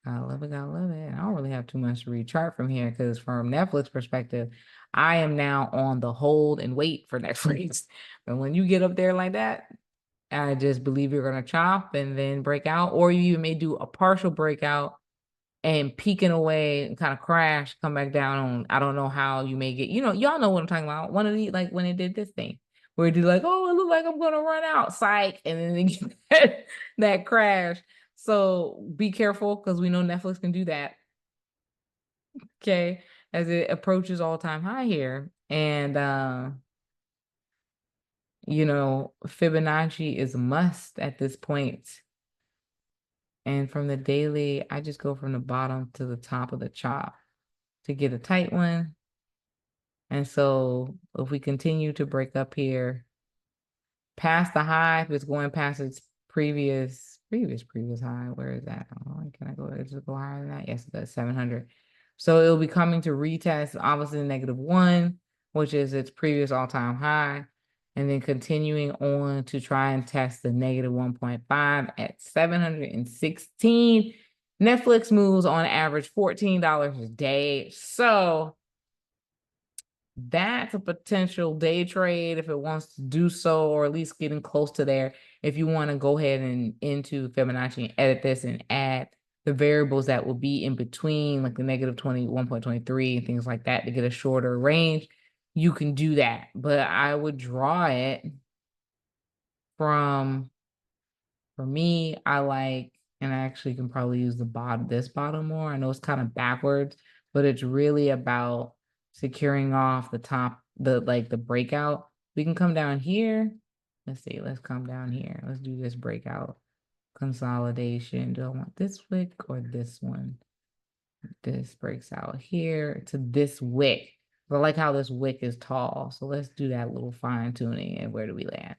[SPEAKER 1] Gotta love it, gotta love it. I don't really have too much to read chart from here, because from Netflix perspective, I am now on the hold and wait for Netflix. But when you get up there like that, I just believe you're gonna chop and then break out, or you may do a partial breakout and peeking away and kind of crash, come back down on, I don't know how you may get, y'all know what I'm talking about. One of the, like when it did this thing, where it did like, oh, it looked like I'm gonna run out, psych, and then they get that crash. So be careful, because we know Netflix can do that. Okay, as it approaches all-time high here. And Fibonacci is a must at this point. And from the daily, I just go from the bottom to the top of the chop to get a tight one. And so if we continue to break up here past the high, if it's going past its previous high, where is that? Oh, can I go? Does it go higher than that? Yes, it does. 700. So it'll be coming to retest, obviously, -1, which is its previous all-time high, and then continuing on to try and test the -1.5 at 716. Netflix moves on average $14 a day. So that's a potential day trade if it wants to do so, or at least getting close to there. If you want to go ahead and into Fibonacci and edit this and add the variables that will be in between, like the -1.23 and things like that, to get a shorter range, you can do that. But I would draw it for me, I like, and I actually can probably use this bottom more. I know it's kind of backwards, but it's really about securing off the top, the breakout. We can come down here. Let's see, let's come down here. Let's do this breakout consolidation. Do I want this wick or this one? This breaks out here to this wick. I like how this wick is tall. So let's do that little fine tuning. And where do we land?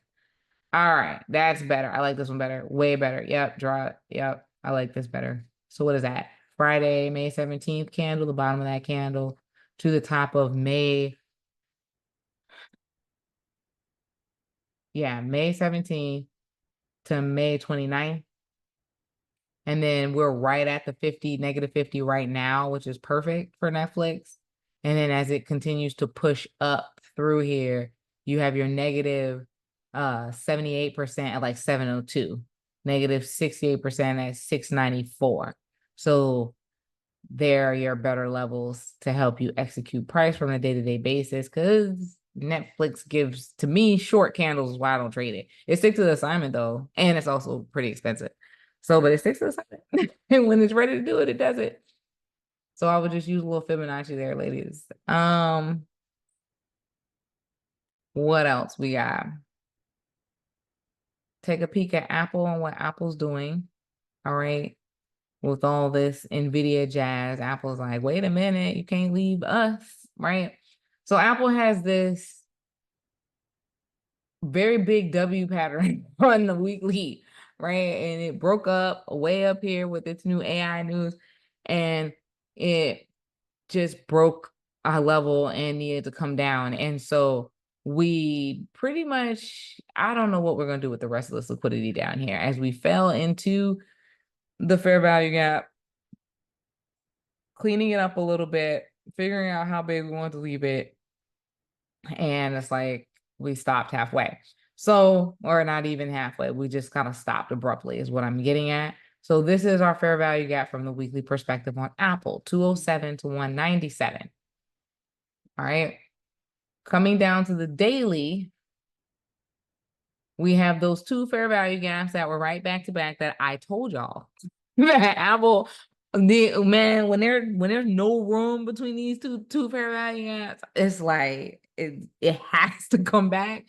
[SPEAKER 1] All right, that's better. I like this one better. Way better. Yep, draw it. Yep, I like this better. So what is that? Friday, May 17th candle, the bottom of that candle to the top of May. Yeah, May 17th to May 29th. And then we're right at the -50 right now, which is perfect for Netflix. And then as it continues to push up through here, you have your negative 78% at like 702, negative 68% at 694. So there are your better levels to help you execute price from a day-to-day basis, because Netflix gives, to me, short candles is why I don't trade it. It sticks to the assignment though, and it's also pretty expensive. So, but it sticks to the assignment. And when it's ready to do it, it does it. So I would just use a little Fibonacci there, ladies. What else we got? Take a peek at Apple and what Apple's doing. All right. With all this NVIDIA jazz, Apple's like, wait a minute, you can't leave us, right? So Apple has this very big W pattern on the weekly, right? And it broke up way up here with its new AI news, and it just broke our level and needed to come down. And so we pretty much, I don't know what we're going to do with the rest of this liquidity down here as we fell into the fair value gap, cleaning it up a little bit, figuring out how big we want to leave it. And it's like we stopped halfway. So, or not even halfway, we just kind of stopped abruptly is what I'm getting at. So this is our fair value gap from the weekly perspective on Apple, 207 to 197. All right. Coming down to the daily, we have those two fair value gaps that were right back to back that I told y'all. Apple, man, when there's no room between these two fair value gaps, it's like it has to come back.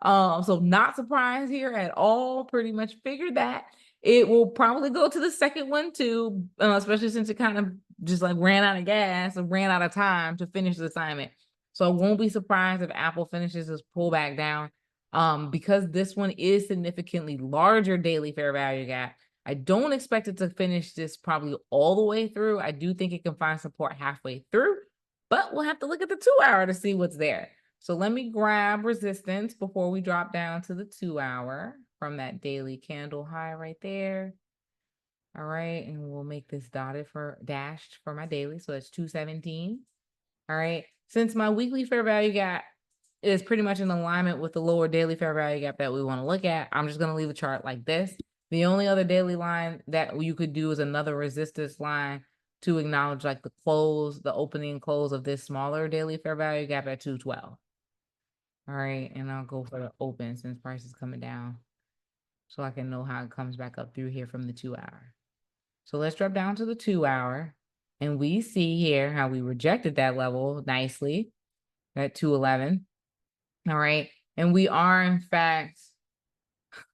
[SPEAKER 1] So not surprised here at all. Pretty much figured that it will probably go to the second one too, especially since it kind of just like ran out of gas and ran out of time to finish the assignment. So I won't be surprised if Apple finishes this pullback down. Because this one is significantly larger daily fair value gap. I don't expect it to finish this probably all the way through. I do think it can find support halfway through, but we'll have to look at the 2-hour to see what's there. So let me grab resistance before we drop down to the 2-hour from that daily candle high right there. All right, and we'll make this dashed for my daily. So it's 217. All right, since my weekly fair value gap is pretty much in alignment with the lower daily fair value gap that we want to look at, I'm just going to leave the chart like this. The only other daily line that you could do is another resistance line to acknowledge like the close, the opening and close of this smaller daily fair value gap at 212. All right, and I'll go for the open since price is coming down so I can know how it comes back up through here from the 2-hour. So let's drop down to the 2-hour, and we see here how we rejected that level nicely at 211. All right, and we are in fact,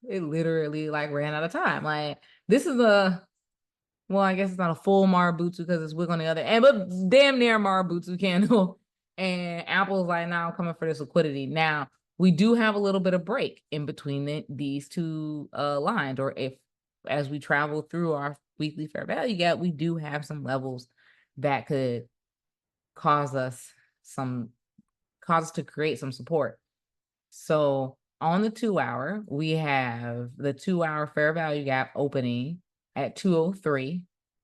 [SPEAKER 1] it literally like ran out of time. Like this is well, I guess it's not a full Marubutsu because it's wick on the other end, but damn near Marubutsu candle. And Apple's like, now I'm coming for this liquidity. Now, we do have a little bit of break in between these two lines, or if as we travel through our weekly fair value gap, we do have some levels that could cause us to create some support. So on the 2-hour, we have the 2-hour fair value gap opening at 203,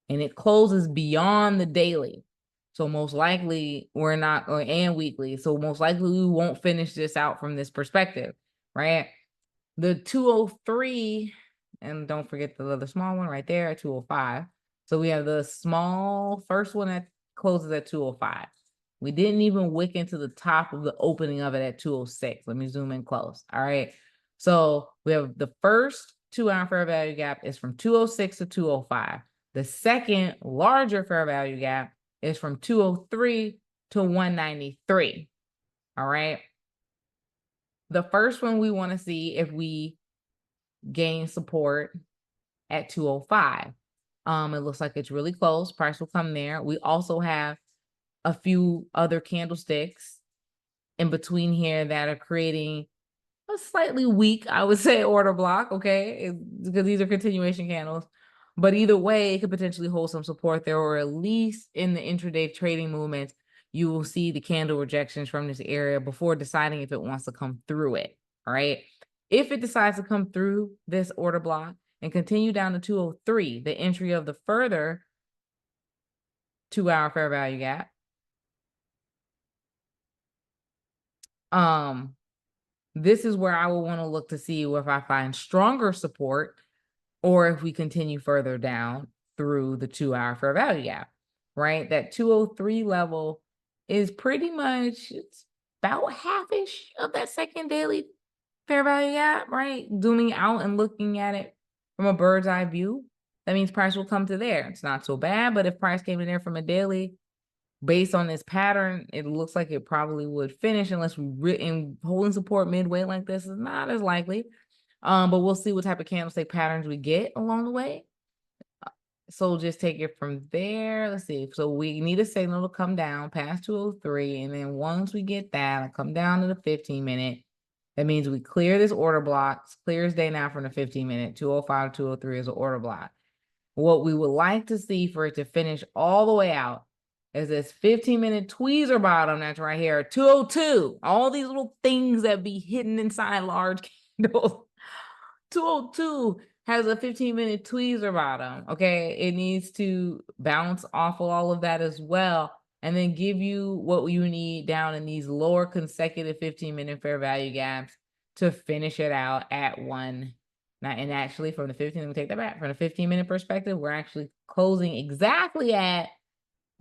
[SPEAKER 1] and it closes beyond the daily. So most likely we're not going, and weekly. So most likely we won't finish this out from this perspective, right? The 203, and don't forget the other small one right there at 205. So we have the small first one that closes at 205. We didn't even wick into the top of the opening of it at 206. Let me zoom in close. All right. So we have the first 2-hour fair value gap is from 206 to 205. The second larger fair value gap is from 203 to 193. All right. The first one we want to see if we gain support at 205. It looks like it's really close. Price will come there. We also have a few other candlesticks in between here that are creating a slightly weak, I would say, order block, okay? Because these are continuation candles. But either way, it could potentially hold some support there, or at least in the intraday trading movements, you will see the candle rejections from this area before deciding if it wants to come through it, all right? If it decides to come through this order block and continue down to 203, the entry of the further 2-hour fair value gap, this is where I will want to look to see if I find stronger support or if we continue further down through the 2-hour fair value gap, right? That 203 level is pretty much, it's about half-ish of that second daily fair value gap, right? Zooming out and looking at it from a bird's eye view, that means price will come to there. It's not so bad, but if price came in there from a daily, based on this pattern, it looks like it probably would finish unless in holding support midway like this is not as likely. But we'll see what type of candlestick patterns we get along the way. So just take it from there. Let's see. So we need a signal to come down past 203. And then once we get that, I'll come down to the 15-minute. That means we clear this order block. It's clear as day now from the 15-minute. 205 to 203 is an order block. What we would like to see for it to finish all the way out is this 15-minute tweezer bottom that's right here, 202. All these little things that be hidden inside large candles. 202 has a 15-minute tweezer bottom, okay? It needs to bounce off of all of that as well, and then give you what you need down in these lower consecutive 15-minute fair value gaps to finish it out at 1. Now, and actually from the 15, let me take that back. From the 15-minute perspective, we're actually closing exactly at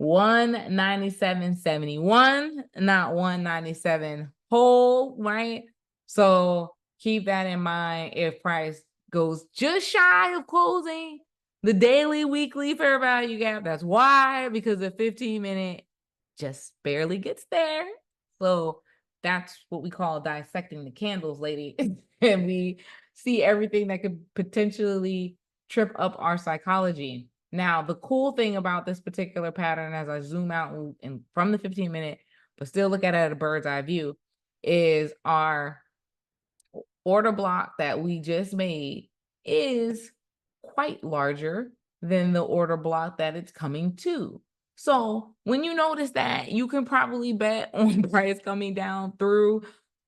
[SPEAKER 1] 197.71, not 197 whole, right? So keep that in mind. If price goes just shy of closing the daily, weekly fair value gap, that's why, because the 15-minute just barely gets there. So that's what we call dissecting the candles, lady. And we see everything that could potentially trip up our psychology. Now, the cool thing about this particular pattern, as I zoom out and from the 15-minute, but still look at it at a bird's eye view, is our order block that we just made is quite larger than the order block that it's coming to. So when you notice that, you can probably bet on price coming down through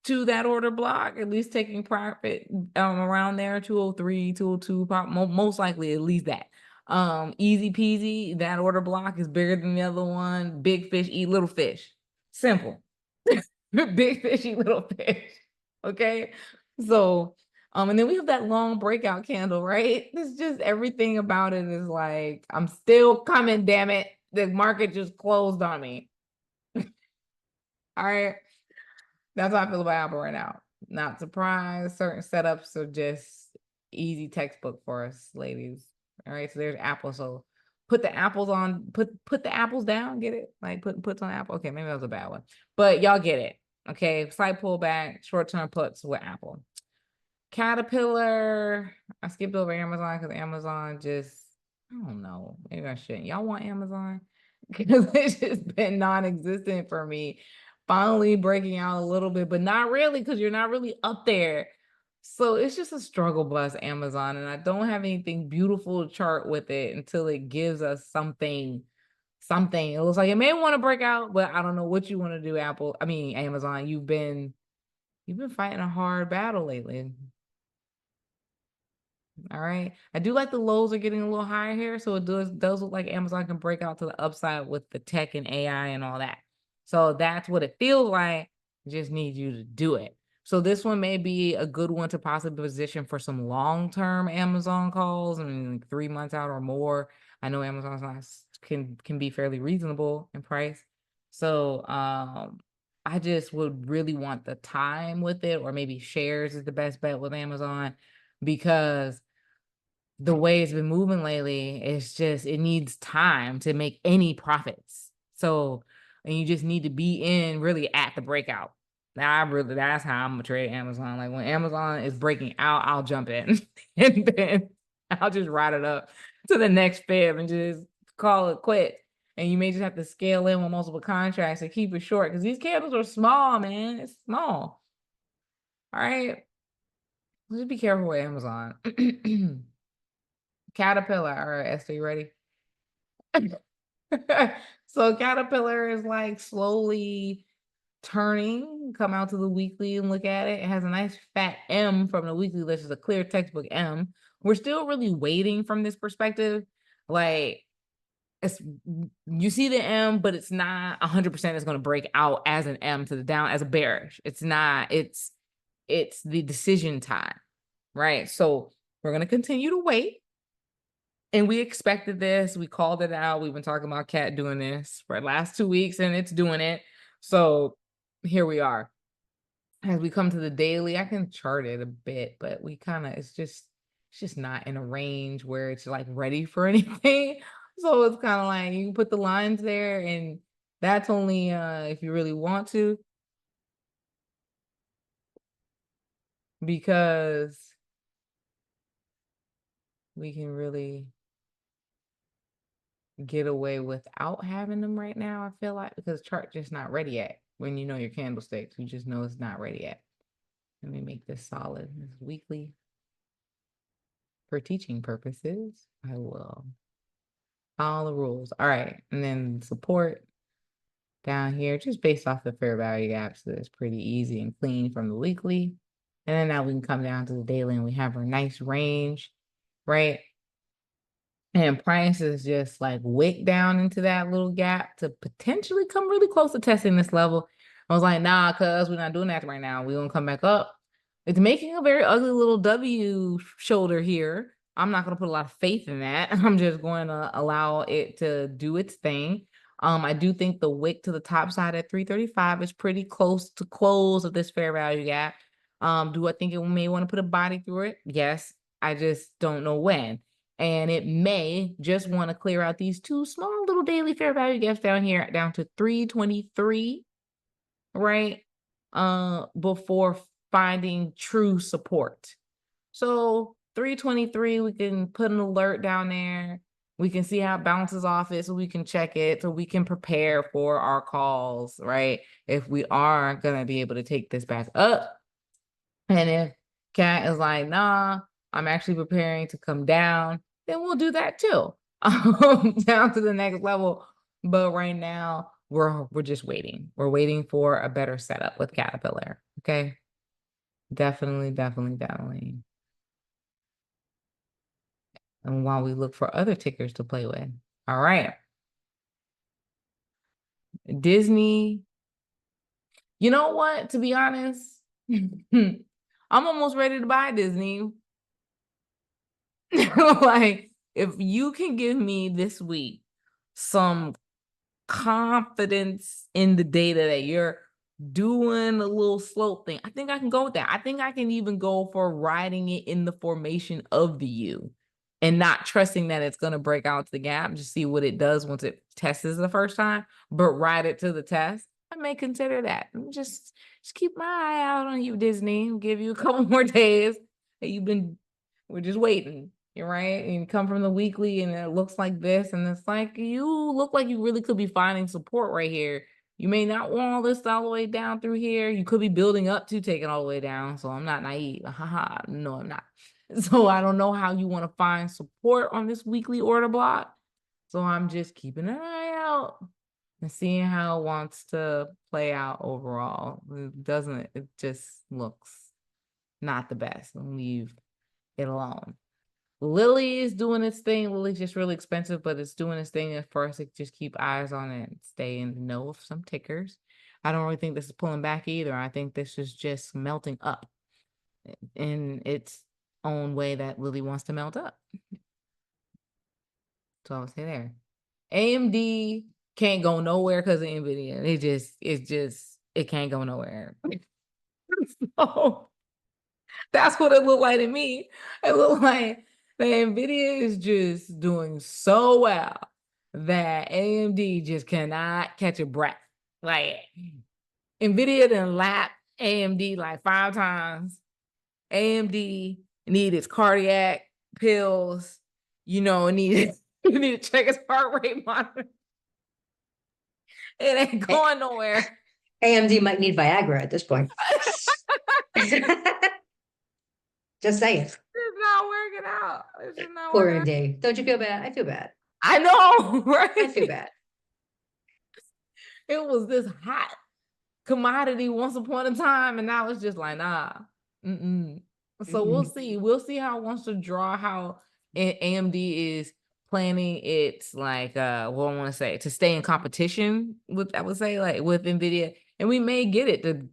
[SPEAKER 1] to that order block, at least taking profit around there, 203, 202, most likely at least that. Easy peasy, that order block is bigger than the other one. Big fish eat little fish. Simple. Big fish eat little fish. Okay. So, and then we have that long breakout candle, right? It's just everything about it is like, I'm still coming, damn it. The market just closed on me. All right. That's how I feel about Apple right now. Not surprised. Certain setups are just easy textbook for us, ladies. All right. So there's Apple. So put the apples on, put the apples down, get it? Like puts on Apple. Okay, maybe that was a bad one. But y'all get it. Okay. Slight pullback, short-term puts with Apple. Caterpillar. I skipped over Amazon because Amazon just, I don't know. Maybe I shouldn't. Y'all want Amazon? Because it's just been non-existent for me. Finally breaking out a little bit, but not really, because you're not really up there. So it's just a struggle bus, Amazon. And I don't have anything beautiful to chart with it until it gives us something. It looks like it may want to break out, but I don't know what you want to do, Amazon. You've been fighting a hard battle lately. All right. I do like the lows are getting a little higher here. So it does look like Amazon can break out to the upside with the tech and AI and all that. So that's what it feels like. Just need you to do it. So this one may be a good one to possibly position for some long-term Amazon calls. I mean, like 3 months out or more. I know Amazon's can be fairly reasonable in price. So I just would really want the time with it, or maybe shares is the best bet with Amazon, because the way it's been moving lately, it's just, it needs time to make any profits. So, and you just need to be in really at the breakout. That's how I'm gonna trade Amazon. Like when Amazon is breaking out, I'll jump in and then I'll just ride it up to the next fib and just call it quit. And you may just have to scale in with multiple contracts and keep it short, because these candles are small, man. It's small. All right. Just be careful with Amazon. Caterpillar. All right, Esther, you ready? So Caterpillar is like slowly turning. Come out to the weekly and look at it. It has a nice fat M from the weekly, which is a clear textbook M. We're still really waiting from this perspective. Like, you see the M, but it's not 100% it's going to break out as an M to the down, as a bearish. It's not. It's it's the decision time, right? So we're going to continue to wait. And we expected this. We called it out. We've been talking about Cat doing this for the last 2 weeks, and it's doing it. So here we are. As we come to the daily, I can chart it a bit, but we kind of, it's just not in a range where it's like ready for anything. So it's kind of like you can put the lines there, and that's only if you really want to. Because we can really get away without having them right now, I feel like, because chart just not ready yet. When you know your candlesticks, you just know it's not ready yet. Let me make this solid. This is weekly. For teaching purposes, I will follow the rules. All right. And then support down here, just based off the fair value gap. So it's pretty easy and clean from the weekly. And then now we can come down to the daily and we have our nice range, right? And price is just like wick down into that little gap to potentially come really close to testing this level. I was like, nah, cuz we're not doing that right now. We're gonna come back up. It's making a very ugly little W shoulder here. I'm not gonna put a lot of faith in that. I'm just going to allow it to do its thing. I do think the wick to the top side at 335 is pretty close to close of this fair value gap. Do I think it may want to put a body through it? Yes. I just don't know when. And it may just want to clear out these two small little daily fair value gaps down here, down to 323, right? Before finding true support. So 323, we can put an alert down there. We can see how it bounces off it, so we can check it, so we can prepare for our calls, right? If we are gonna be able to take this back up. And if Cat is like, nah, I'm actually preparing to come down, then we'll do that too. Down to the next level. But right now, we're just waiting. We're waiting for a better setup with Caterpillar. Okay. Definitely. And while we look for other tickers to play with. All right. Disney. You know what? To be honest, I'm almost ready to buy Disney. Like, if you can give me this week some confidence in the data that you're doing a little slope thing, I think I can go with that. I think I can even go for riding it in the formation of the U and not trusting that it's going to break out to the gap, just see what it does once it tests the first time, but ride it to the test. I may consider that. Just keep my eye out on you, Disney. I'll give you a couple more days. We're just waiting. You're right. And you come from the weekly and it looks like this. And it's like, you look like you really could be finding support right here. You may not want all this all the way down through here. You could be building up to take it all the way down. So I'm not naive. Haha. No, I'm not. So I don't know how you want to find support on this weekly order block. So I'm just keeping an eye out and seeing how it wants to play out overall. It just looks not the best. Leave it alone. Lily is doing its thing. Lily's just really expensive, but it's doing its thing at first. Just keep eyes on it and stay in the know of some tickers. I don't really think this is pulling back either. I think this is just melting up in its own way that Lily wants to melt up. So I would say there. AMD can't go nowhere because of NVIDIA. It can't go nowhere. So that's what it looked like to me. It looked like the NVIDIA is just doing so well that AMD just cannot catch a breath. Like, NVIDIA done lapped AMD like 5 times. AMD need its cardiac pills, you need to check its heart rate monitor. It ain't going nowhere.
[SPEAKER 2] AMD might need Viagra at this point. Just saying.
[SPEAKER 1] It's not working out. It's just not
[SPEAKER 2] Poor
[SPEAKER 1] working out.
[SPEAKER 2] AMD. Don't you feel bad? I feel bad.
[SPEAKER 1] I know, right?
[SPEAKER 2] I feel bad.
[SPEAKER 1] It was this hot commodity once upon a time, and now it's just like, nah. So we'll see. We'll see how it wants to draw, how AMD is planning its what I want to say, to stay in competition with, I would say, like with NVIDIA. And we may get it to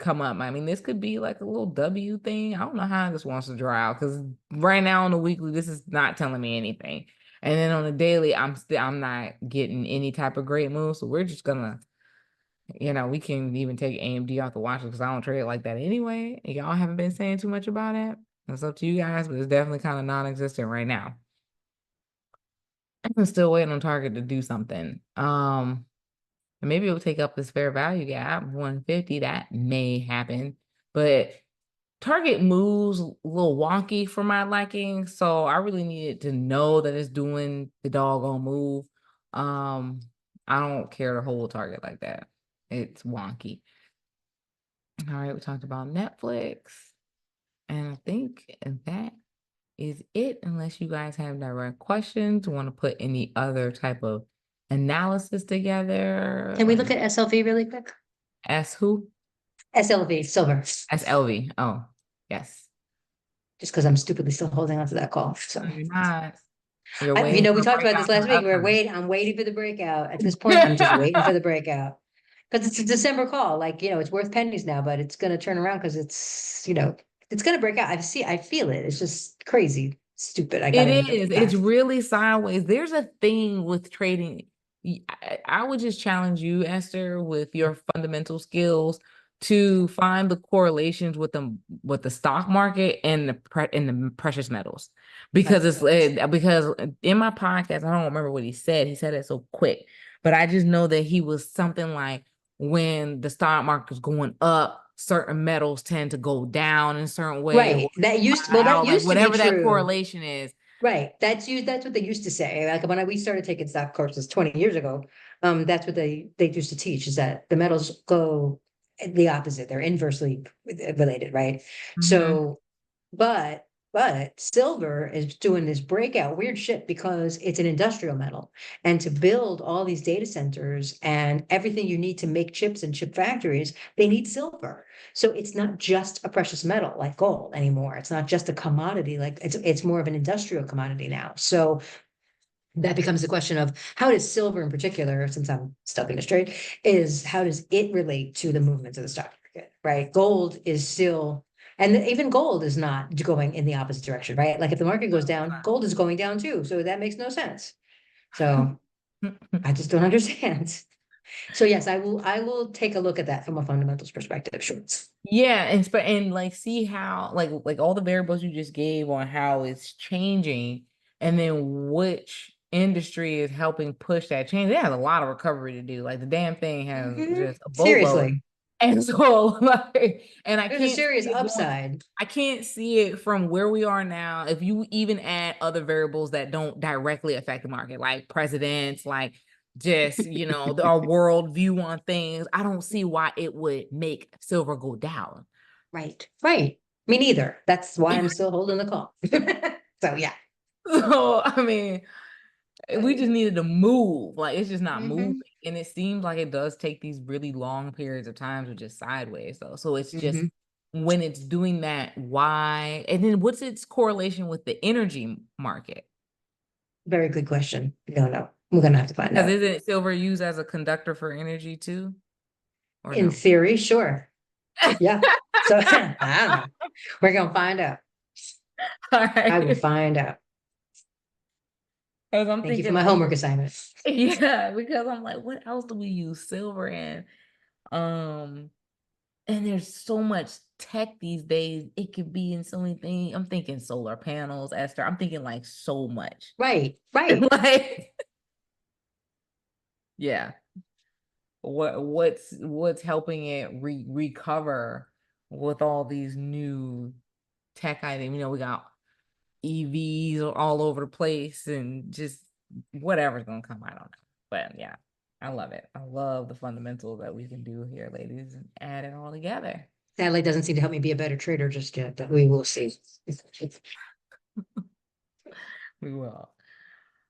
[SPEAKER 1] come up. I mean, this could be like a little W thing. I don't know how this wants to draw out because right now on the weekly, this is not telling me anything. And then on the daily, I'm not getting any type of great move. So we're just gonna, we can even take AMD off the watch because I don't trade it like that anyway. And y'all haven't been saying too much about it. It's up to you guys, but it's definitely kind of non-existent right now. I'm still waiting on Target to do something. Maybe it'll take up this fair value gap, 150. That may happen, but Target moves a little wonky for my liking, so I really needed to know that it's doing the doggone move. I don't care to hold Target like that. It's wonky. All right, we talked about Netflix, and I think that is it, unless you guys have direct questions, want to put any other type of analysis together.
[SPEAKER 2] Can we look at SLV really quick?
[SPEAKER 1] S who?
[SPEAKER 2] SLV, silver.
[SPEAKER 1] SLV. Oh, yes.
[SPEAKER 2] Just because I'm stupidly still holding on to that call. So
[SPEAKER 1] You're not. You're
[SPEAKER 2] we
[SPEAKER 1] waiting for
[SPEAKER 2] talked about
[SPEAKER 1] breakout
[SPEAKER 2] this last
[SPEAKER 1] from
[SPEAKER 2] week.
[SPEAKER 1] upside.
[SPEAKER 2] I'm waiting for the breakout. At this point, I'm just waiting for the breakout. Because it's a December call. Like, it's worth pennies now, but it's gonna turn around because it's gonna break out. I feel it. It's just crazy, stupid.
[SPEAKER 1] It is. It's really sideways. There's a thing with trading. I would just challenge you, Esther, with your fundamental skills to find the correlations with the stock market and the precious metals, because because in my podcast, I don't remember what he said. He said it so quick, but I just know that he was something like, when the stock market is going up, certain metals tend to go down in a certain way.
[SPEAKER 2] Right. That used to
[SPEAKER 1] whatever
[SPEAKER 2] be
[SPEAKER 1] that
[SPEAKER 2] true.
[SPEAKER 1] correlation is.
[SPEAKER 2] Right. That's what they used to say. Like when we started taking stock courses 20 years ago, that's what they used to teach, is that the metals go the opposite. They're inversely related, right? So, but silver is doing this breakout weird shit because it's an industrial metal. And to build all these data centers and everything you need to make chips and chip factories, they need silver. So it's not just a precious metal like gold anymore. It's not just a commodity, like it's more of an industrial commodity now. So that becomes the question of, how does silver in particular, since I'm stuck in this trade, is how does it relate to the movements of the stock market, right? Gold is still, and even gold is not going in the opposite direction, right? Like if the market goes down, gold is going down too. So that makes no sense. So I just don't understand. So yes, I will take a look at that from a fundamentals perspective, shorts.
[SPEAKER 1] Yeah, and like see how like all the variables you just gave on how it's changing, and then which industry is helping push that change. It has a lot of recovery to do. Like the damn thing has just a boatload.
[SPEAKER 2] Seriously.
[SPEAKER 1] And so and I
[SPEAKER 2] There's
[SPEAKER 1] can't
[SPEAKER 2] a serious
[SPEAKER 1] see it
[SPEAKER 2] upside.
[SPEAKER 1] I can't see it from where we are now. If you even add other variables that don't directly affect the market, like presidents, like just, our world view on things, I don't see why it would make silver go down.
[SPEAKER 2] Right. Me neither. That's why I'm still holding the call. So yeah.
[SPEAKER 1] So, I mean, we just needed to move. Like, it's just not moving. And it seems like it does take these really long periods of time to just sideways, though. So it's just when it's doing that, why? And then what's its correlation with the energy market?
[SPEAKER 2] Very good question. I don't know. We're gonna have to find out.
[SPEAKER 1] Because isn't silver used as a conductor for energy too? Or
[SPEAKER 2] In
[SPEAKER 1] no?
[SPEAKER 2] theory, sure. Yeah. So I don't know. We're gonna find out. I will find out.
[SPEAKER 1] I'm
[SPEAKER 2] Thank you for my homework assignment.
[SPEAKER 1] Yeah, because I'm like, what else do we use silver in? And there's so much tech these days. It could be in so many things. I'm thinking solar panels, Esther. I'm thinking like so much.
[SPEAKER 2] Right.
[SPEAKER 1] Like, yeah. What's helping it recover with all these new tech items? We got EVs all over the place, and just whatever's gonna come. I don't know. But yeah, I love it. I love the fundamentals that we can do here, ladies, and add it all together.
[SPEAKER 2] Sadly, doesn't seem to help me be a better trader just yet, but we will see.
[SPEAKER 1] We will.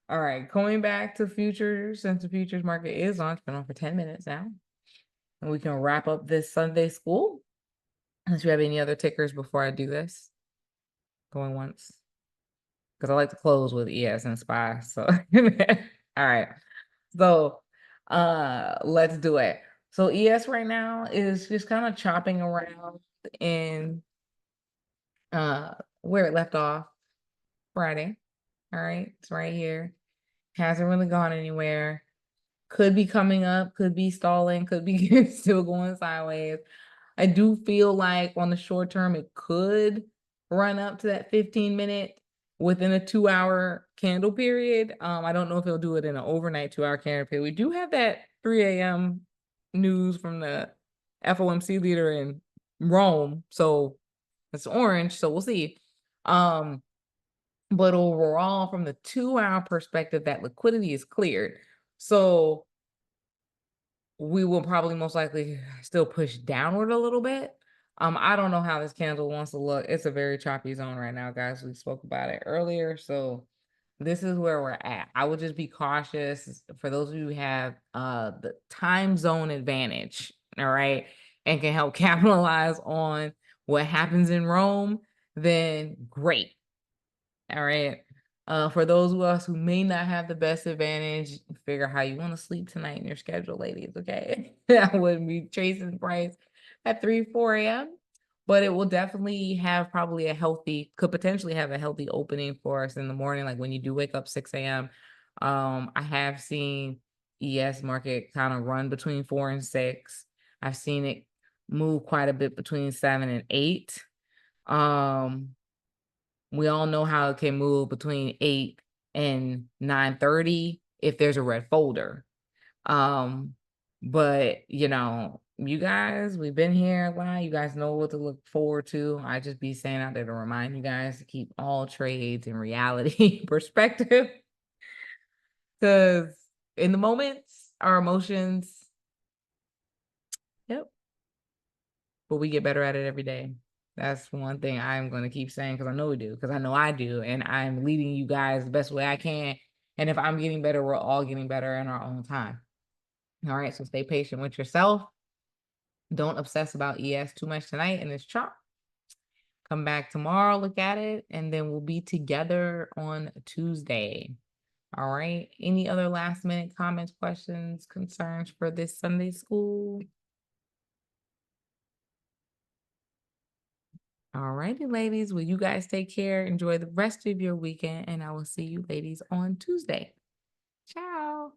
[SPEAKER 1] All right, going back to futures, since the futures market is on, it's been on for 10 minutes now. And we can wrap up this Sunday school. Unless you have any other tickers before I do this. Going once. Because I like to close with ES and SPY. So all right. So let's do it. So ES right now is just kind of chopping around in where it left off Friday. All right, it's right here. Hasn't really gone anywhere. Could be coming up, could be stalling, could be still going sideways. I do feel like on the short term, it could run up to that 15-minute within a 2-hour candle period. I don't know if it'll do it in an overnight 2-hour candle period. We do have that 3 a.m. news from the FOMC leader in Rome. So it's orange. So we'll see. But overall, from the 2-hour perspective, that liquidity is cleared. So we will probably most likely still push downward a little bit. I don't know how this candle wants to look. It's a very choppy zone right now, guys. We spoke about it earlier. So this is where we're at. I would just be cautious for those of you who have the time zone advantage, all right, and can help capitalize on what happens in Rome, then great. All right. For those of us who may not have the best advantage, figure how you want to sleep tonight in your schedule, ladies. Okay. I wouldn't be chasing price at 3, 4 a.m. But it will definitely have probably could potentially have a healthy opening for us in the morning. Like when you do wake up 6 a.m. I have seen ES market kind of run between 4 and 6. I've seen it move quite a bit between 7 and 8. We all know how it can move between 8 and 9:30 if there's a red folder. But you guys, we've been here a while. You guys know what to look forward to. I just be saying out there to remind you guys to keep all trades in reality perspective. Because in the moments, our emotions, yep. But we get better at it every day. That's one thing I'm going to keep saying because I know we do, because I know I do. And I'm leading you guys the best way I can. And if I'm getting better, we're all getting better in our own time. All right. So stay patient with yourself. Don't obsess about ES too much tonight in this chart. Come back tomorrow, look at it, and then we'll be together on Tuesday. All right. Any other last minute comments, questions, concerns for this Sunday school? All righty, ladies. Well, you guys take care. Enjoy the rest of your weekend, and I will see you ladies on Tuesday. Ciao.